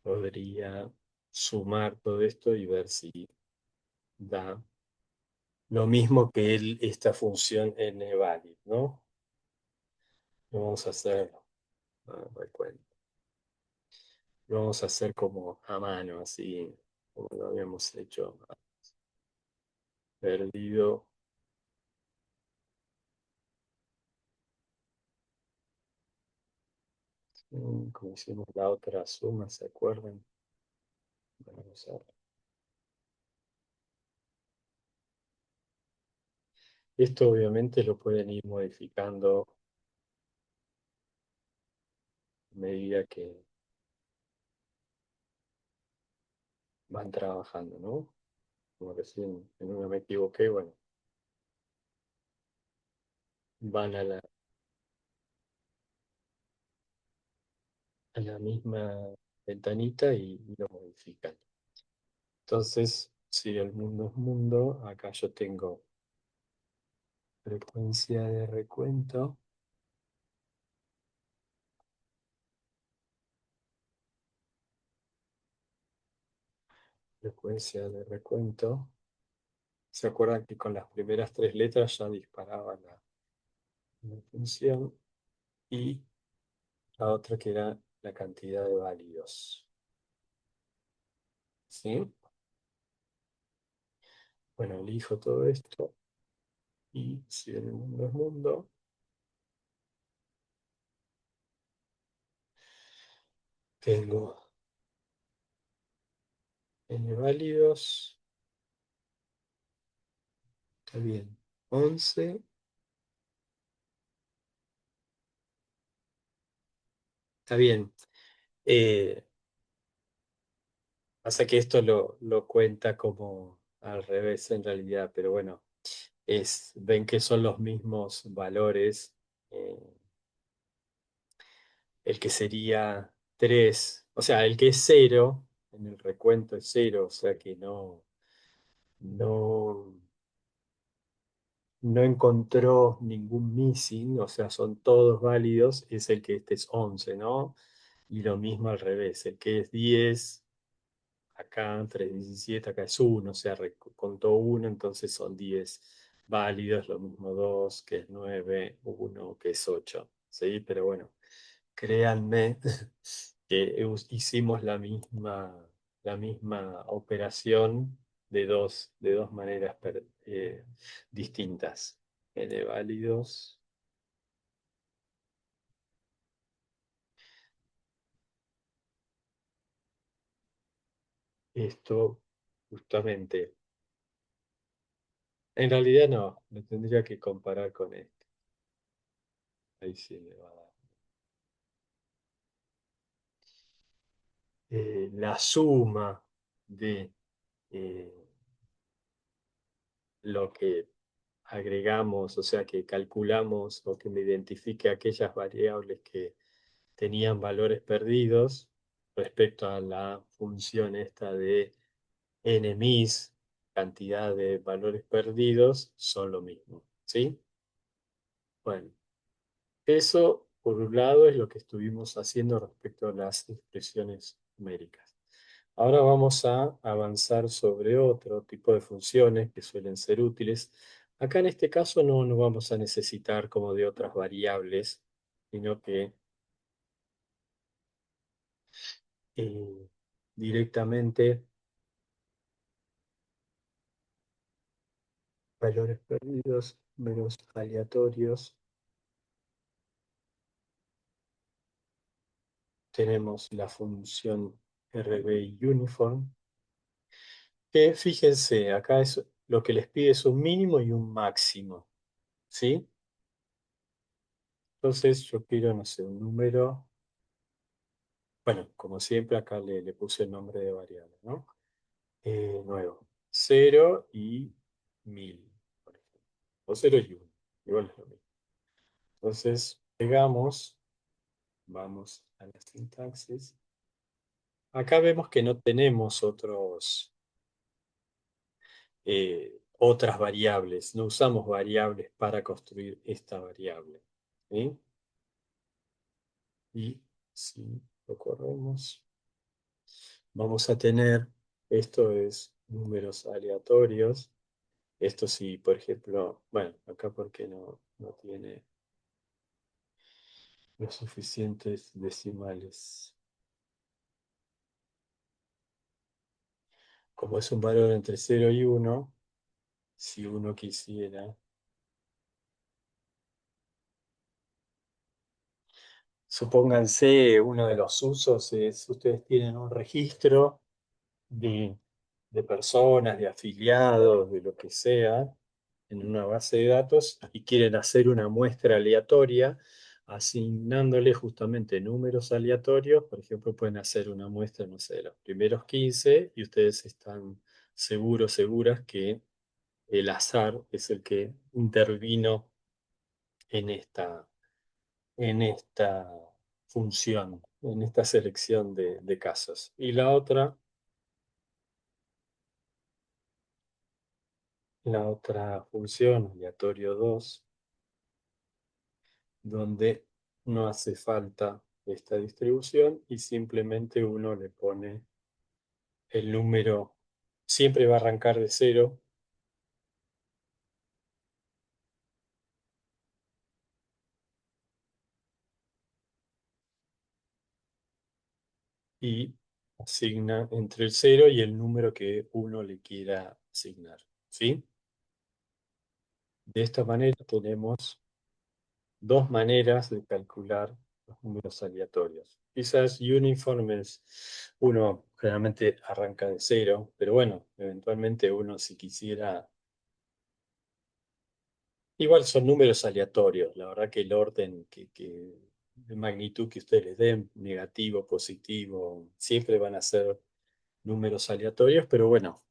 podría sumar todo esto y ver si da lo mismo que esta función n-valid, ¿no? Lo vamos a hacer, recuento. Lo vamos a hacer como a mano, así como lo habíamos hecho. Perdido, como hicimos la otra suma, ¿se acuerdan? Vamos a- Esto obviamente lo pueden ir modificando a medida que van trabajando, ¿no? Como recién en una me equivoqué, bueno, van a la misma ventanita y lo modifican. Entonces, si el mundo es mundo, acá yo tengo frecuencia de recuento, frecuencia de recuento. ¿Se acuerdan que con las primeras tres letras ya disparaba la función? Y la otra que era la cantidad de válidos. ¿Sí? Bueno, elijo todo esto y si el mundo es mundo, tengo n válidos, está bien, 11, está bien. Eh, Pasa que esto lo cuenta como al revés en realidad, pero bueno, ven que son los mismos valores. eh, el que sería 3, o sea, el que es cero en el recuento es cero, o sea que no, no encontró ningún missing, o sea, son todos válidos, es el que este es 11, ¿no? Y lo mismo al revés, el que es 10 acá 317 acá es uno, o sea, contó uno, entonces son 10 válidos, lo mismo 2 que es 9 uno que es 8, ¿sí? Pero bueno, créanme que hicimos la misma operación de dos maneras distintas. N válidos, esto justamente. En realidad no, lo tendría que comparar con este. Ahí sí me va a dar. La suma de eh, lo que agregamos, o sea, que calculamos o que me identifique aquellas variables que tenían valores perdidos respecto a la función esta de NMIS, cantidad de valores perdidos, son lo mismo, ¿sí? Bueno, eso por un lado es lo que estuvimos haciendo respecto a las expresiones numéricas. Ahora vamos a avanzar sobre otro tipo de funciones que suelen ser útiles. Acá en este caso no vamos a necesitar como de otras variables, sino que eh, directamente valores perdidos menos aleatorios. Tenemos la función RB uniform, que fíjense, acá es lo que les pide es un mínimo y un máximo, ¿sí? Entonces yo quiero, no sé, un número, bueno, como siempre acá le puse el nombre de variable, ¿no? Nuevo, 0 y 1000, por ejemplo. O 0 y 1, igual es lo mismo. Entonces, pegamos, vamos a la sintaxis. Acá vemos que no tenemos otras variables. No usamos variables para construir esta variable. ¿Sí? Y si lo corremos, vamos a tener, esto es números aleatorios. Esto sí, por ejemplo, bueno, acá porque no tiene los suficientes decimales. Como es un valor entre 0 y 1, si uno quisiera, supónganse, uno de los usos es, ustedes tienen un registro de, de personas, de afiliados, de lo que sea, en una base de datos y quieren hacer una muestra aleatoria, asignándole justamente números aleatorios. Por ejemplo, pueden hacer una muestra, no sé, de los primeros 15 y ustedes están seguros, seguras que el azar es el que intervino en esta función, en esta selección de casos. Y la otra función, aleatorio 2, donde no hace falta esta distribución y simplemente uno le pone el número, siempre va a arrancar de 0 y asigna entre el 0 y el número que uno le quiera asignar. ¿Sí? De esta manera tenemos dos maneras de calcular los números aleatorios. Quizás uniformes, uno generalmente arranca de 0, pero bueno, eventualmente uno si quisiera, igual son números aleatorios, la verdad que el orden de magnitud que ustedes les den, negativo, positivo, siempre van a ser números aleatorios, pero bueno,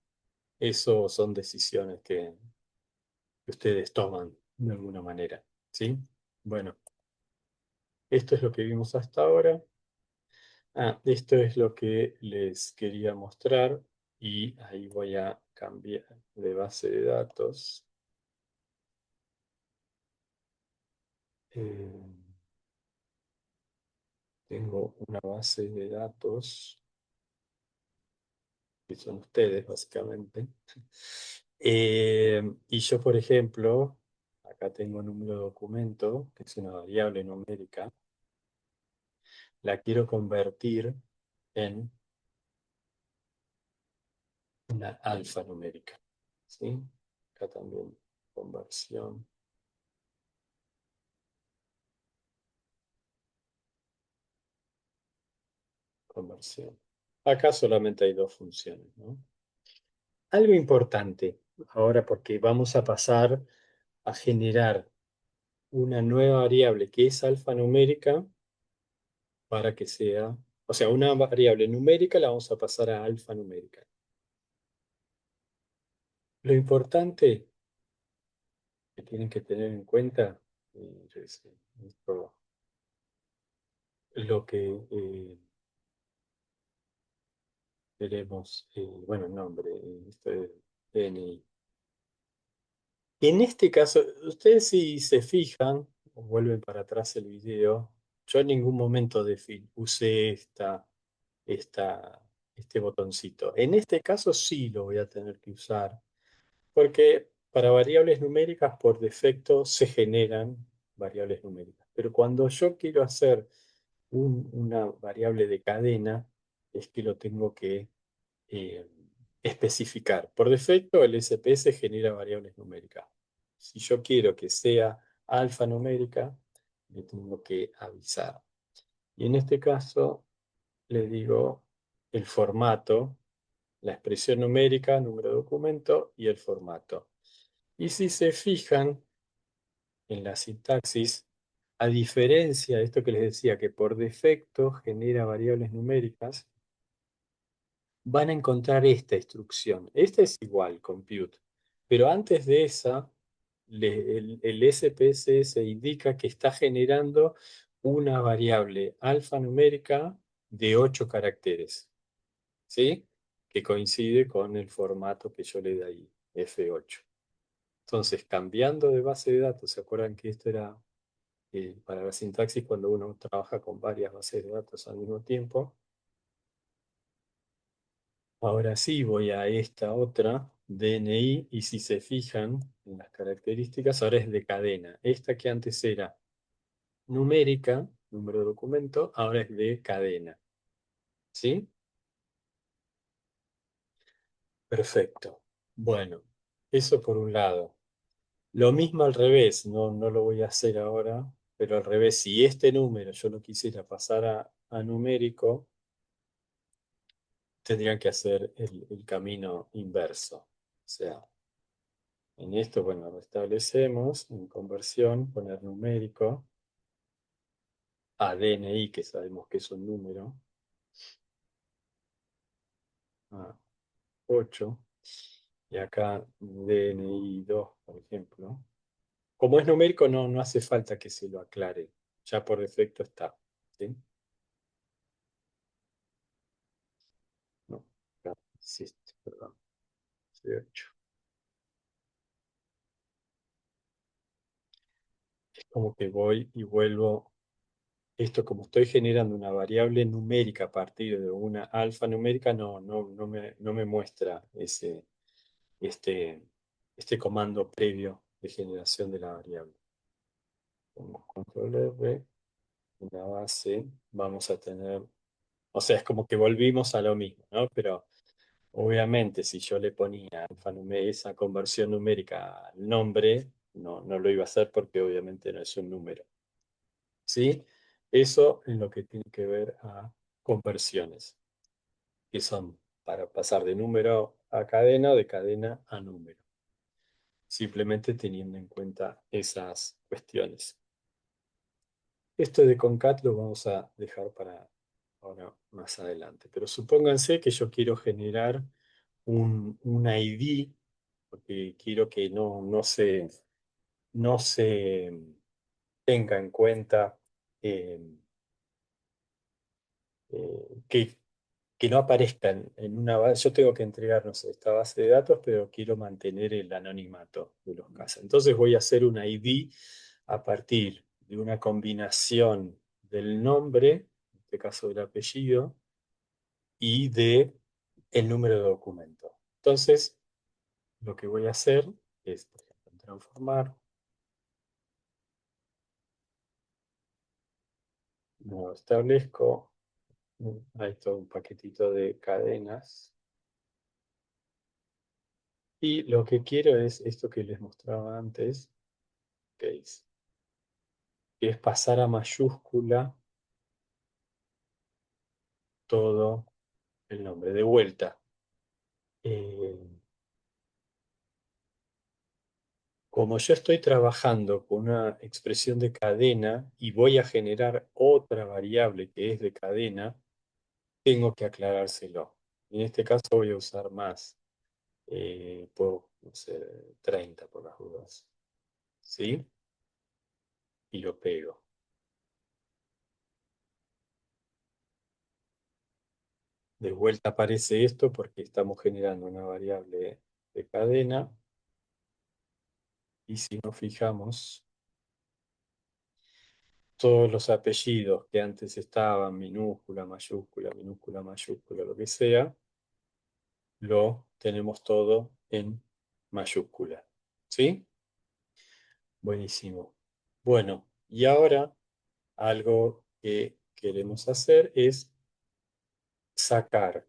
eso son decisiones que ustedes toman de alguna manera, ¿sí? Bueno, esto es lo que vimos hasta ahora. Esto es lo que les quería mostrar y ahí voy a cambiar de base de datos. Eh, Tengo una base de datos que son ustedes básicamente. Y yo, por ejemplo, acá tengo un número de documento, que es una variable numérica, la quiero convertir en una alfanumérica. ¿Sí? Acá también conversión, conversión. Acá solamente hay dos funciones, ¿no? Algo importante ahora porque vamos a pasar a generar una nueva variable que es alfanumérica para que sea, o sea, una variable numérica la vamos a pasar a alfanumérica. Lo importante que tienen que tener en cuenta es lo que queremos, bueno, el nombre, esto es DNI. En este caso, ustedes si se fijan, o vuelven para atrás el video, yo en ningún momento usé esta, este botoncito. En este caso sí lo voy a tener que usar, porque para variables numéricas por defecto se generan variables numéricas. Pero cuando yo quiero hacer una variable de cadena, es que lo tengo que eh, especificar. Por defecto, el SPS genera variables numéricas. Si yo quiero que sea alfanumérica, le tengo que avisar. Y en este caso, le digo el formato, la expresión numérica, número de documento y el formato. Y si se fijan en la sintaxis, a diferencia de esto que les decía, que por defecto genera variables numéricas, van a encontrar esta instrucción. Esta es igual, compute. Pero antes de esa, el SPSS indica que está generando una variable alfanumérica de 8 caracteres, ¿sí? Que coincide con el formato que yo le di ahí, F8. Entonces, cambiando de base de datos, ¿se acuerdan que esto era para la sintaxis cuando uno trabaja con varias bases de datos al mismo tiempo? Ahora sí voy a esta otra, DNI, y si se fijan en las características, ahora es de cadena. Esta que antes era numérica, número de documento, ahora es de cadena. ¿Sí? Perfecto. Bueno, eso por un lado. Lo mismo al revés, no lo voy a hacer ahora, pero al revés, si este número yo lo quisiera pasar a numérico, tendrían que hacer el camino inverso. O sea, en esto, bueno, lo establecemos en conversión, poner numérico a DNI, que sabemos que es un número, a 8, y acá DNI 2, por ejemplo. Como es numérico, no hace falta que se lo aclare, ya por defecto está. ¿Sí? No, acá existe, perdón, 18. Es como que voy y vuelvo. Esto, como estoy generando una variable numérica a partir de una alfanumérica, no me muestra este, este comando previo de generación de la variable. Pongo control R, en la base vamos a tener, o sea, es como que volvimos a lo mismo, ¿no? Pero obviamente si yo le ponía esa conversión numérica al nombre, no lo iba a hacer porque obviamente no es un número. ¿Sí? Eso en lo que tiene que ver a conversiones, que son para pasar de número a cadena o de cadena a número, simplemente teniendo en cuenta esas cuestiones. Esto de concat lo vamos a dejar para ahora más adelante, pero supónganse que yo quiero generar un ID, porque quiero que no se tenga en cuenta eh, que no aparezcan en una base. Yo tengo que entregar, no sé, esta base de datos, pero quiero mantener el anonimato de los casos. Entonces voy a hacer un ID a partir de una combinación del nombre, en este caso del apellido, y de el número de documento. Entonces, lo que voy a hacer es, por ejemplo, transformar, lo establezco, hay todo un paquetito de cadenas. Y lo que quiero es esto que les mostraba antes, que es pasar a mayúscula todo el nombre. De vuelta, eh, como yo estoy trabajando con una expresión de cadena y voy a generar otra variable que es de cadena, tengo que aclarárselo. En este caso voy a usar más, puedo, no sé, 30 por las dudas. ¿Sí? Y lo pego. De vuelta aparece esto porque estamos generando una variable de cadena. Y si nos fijamos, todos los apellidos que antes estaban minúscula, mayúscula, lo que sea, lo tenemos todo en mayúscula. ¿Sí? Buenísimo. Bueno, y ahora algo que queremos hacer es sacar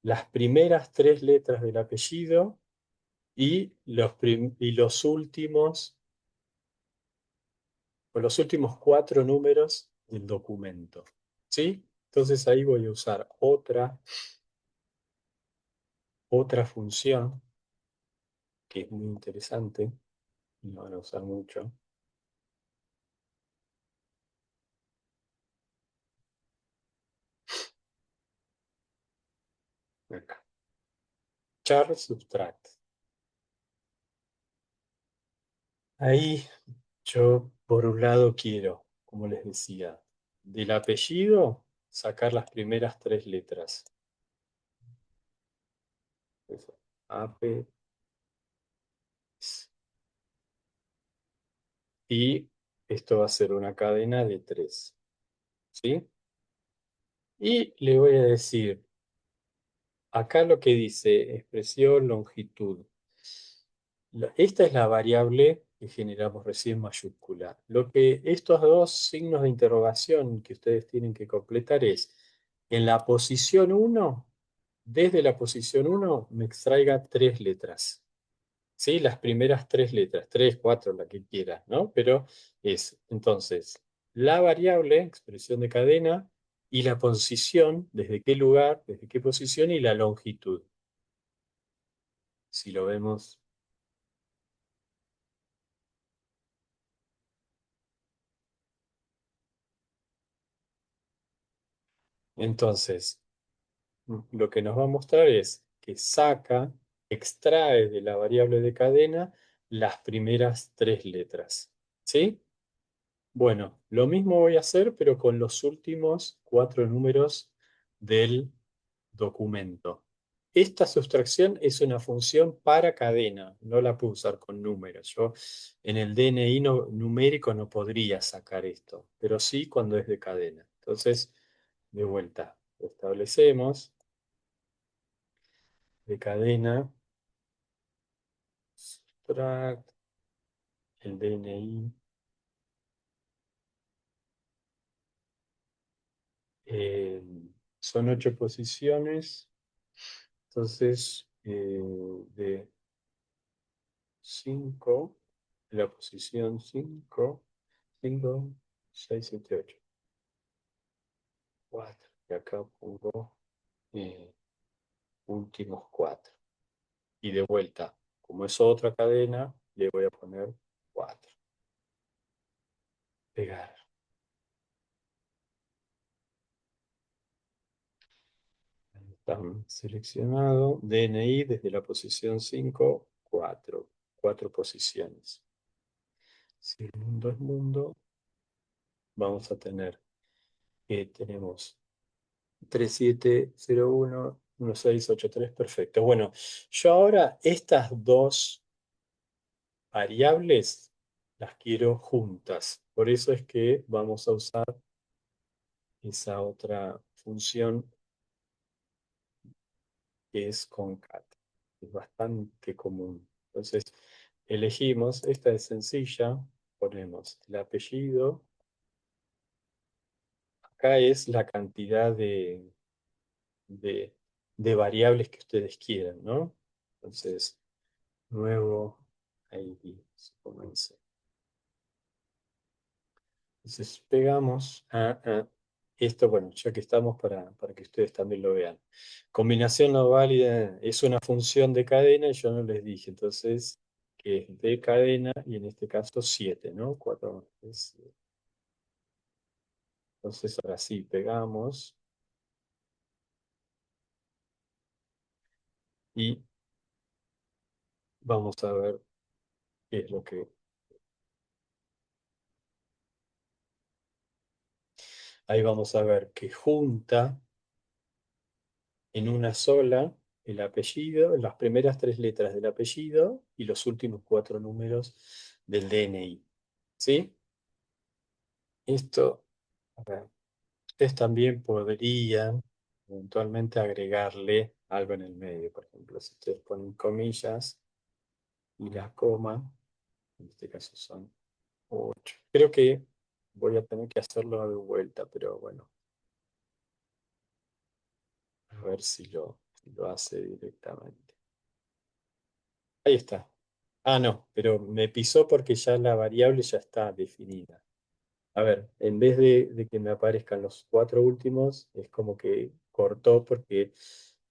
las primeras tres letras del apellido y los últimos cuatro números del documento. ¿Sí? Entonces ahí voy a usar otra función que es muy interesante y lo van a usar mucho. Acá. Char subtract. Ahí yo, por un lado, quiero, como les decía, del apellido sacar las primeras tres letras. Eso. AP, y esto va a ser una cadena de 3. ¿Sí? Y le voy a decir, acá lo que dice expresión longitud. Esta es la variable que generamos recién mayúscula. Lo que estos dos signos de interrogación que ustedes tienen que completar es, en la posición uno, desde la posición uno me extraiga tres letras. ¿Sí? Las primeras tres letras, tres, cuatro, la que quieras, ¿no? Pero es, entonces, la variable, expresión de cadena, y la posición, desde qué lugar, desde qué posición, y la longitud. Si lo vemos. Entonces, lo que nos va a mostrar es que saca, extrae de la variable de cadena las primeras tres letras. ¿Sí? Bueno, lo mismo voy a hacer, pero con los últimos cuatro números del documento. Esta sustracción es una función para cadena, no la puedo usar con números. Yo en el DNI numérico no podría sacar esto, pero sí cuando es de cadena. Entonces, de vuelta, lo establecemos de cadena, subtract, el DNI. eh, Son ocho posiciones, entonces de 5, la posición 5, 5, 6, 7, 8, 4. Y acá pongo eh, últimos 4. Y de vuelta, como es otra cadena, le voy a poner 4. Pegar. Ahí está seleccionado. DNI desde la posición 5, 4. 4 posiciones. Si el mundo es mundo, vamos a tener que tenemos 3701 1683, perfecto. Bueno, yo ahora estas dos variables las quiero juntas. Por eso es que vamos a usar esa otra función que es concat. Es bastante común. Entonces, elegimos, esta es sencilla, ponemos el apellido. Acá es la cantidad de, de variables que ustedes quieran, ¿no? Entonces, nuevo ID, supónganse. Entonces pegamos a esto, bueno, ya que estamos para que ustedes también lo vean. Combinación no válida es una función de cadena y yo no les dije, entonces, que es de cadena y en este caso 7, ¿no? 4. Entonces ahora sí, pegamos y vamos a ver qué es lo que... Ahí vamos a ver que junta en una sola el apellido, las primeras tres letras del apellido y los últimos cuatro números del DNI. ¿Sí? Esto, a ver, ustedes también podrían eventualmente agregarle algo en el medio. Por ejemplo, si ustedes ponen comillas y la coma, en este caso son 8. Creo que voy a tener que hacerlo de vuelta, pero bueno, a ver si lo hace directamente. Ahí está. Ah, no, pero me pisó porque ya la variable ya está definida. A ver, en vez de que me aparezcan los cuatro últimos, es como que cortó porque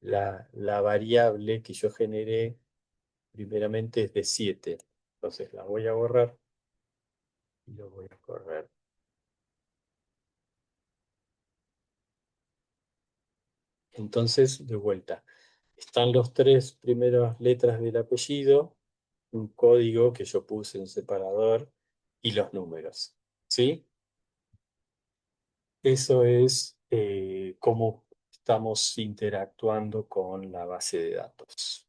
la variable que yo generé primeramente es de 7. Entonces la voy a borrar y lo voy a correr. Entonces, de vuelta, están los tres primeras letras del apellido, un código que yo puse en separador y los números. ¿Sí? Eso es cómo estamos interactuando con la base de datos,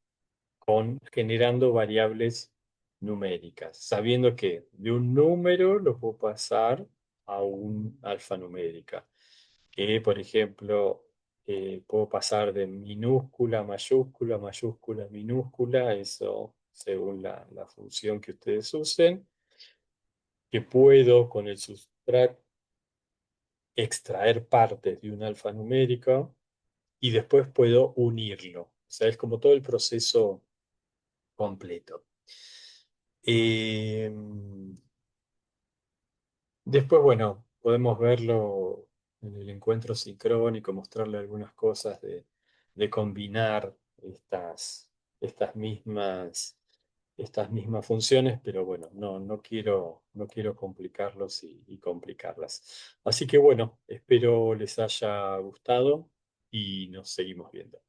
con generando variables numéricas, sabiendo que de un número lo puedo pasar a un alfanumérica, que por ejemplo puedo pasar de minúscula a mayúscula, mayúscula a minúscula, eso según la función que ustedes usen, que puedo con el subtract extraer partes de un alfanumérico y después puedo unirlo. O sea, es como todo el proceso completo. Eh, Después, bueno, podemos verlo en el encuentro sincrónico, mostrarle algunas cosas de combinar estas mismas, estas mismas funciones, pero bueno, no quiero complicarlos y complicarlas. Así que bueno, espero les haya gustado y nos seguimos viendo.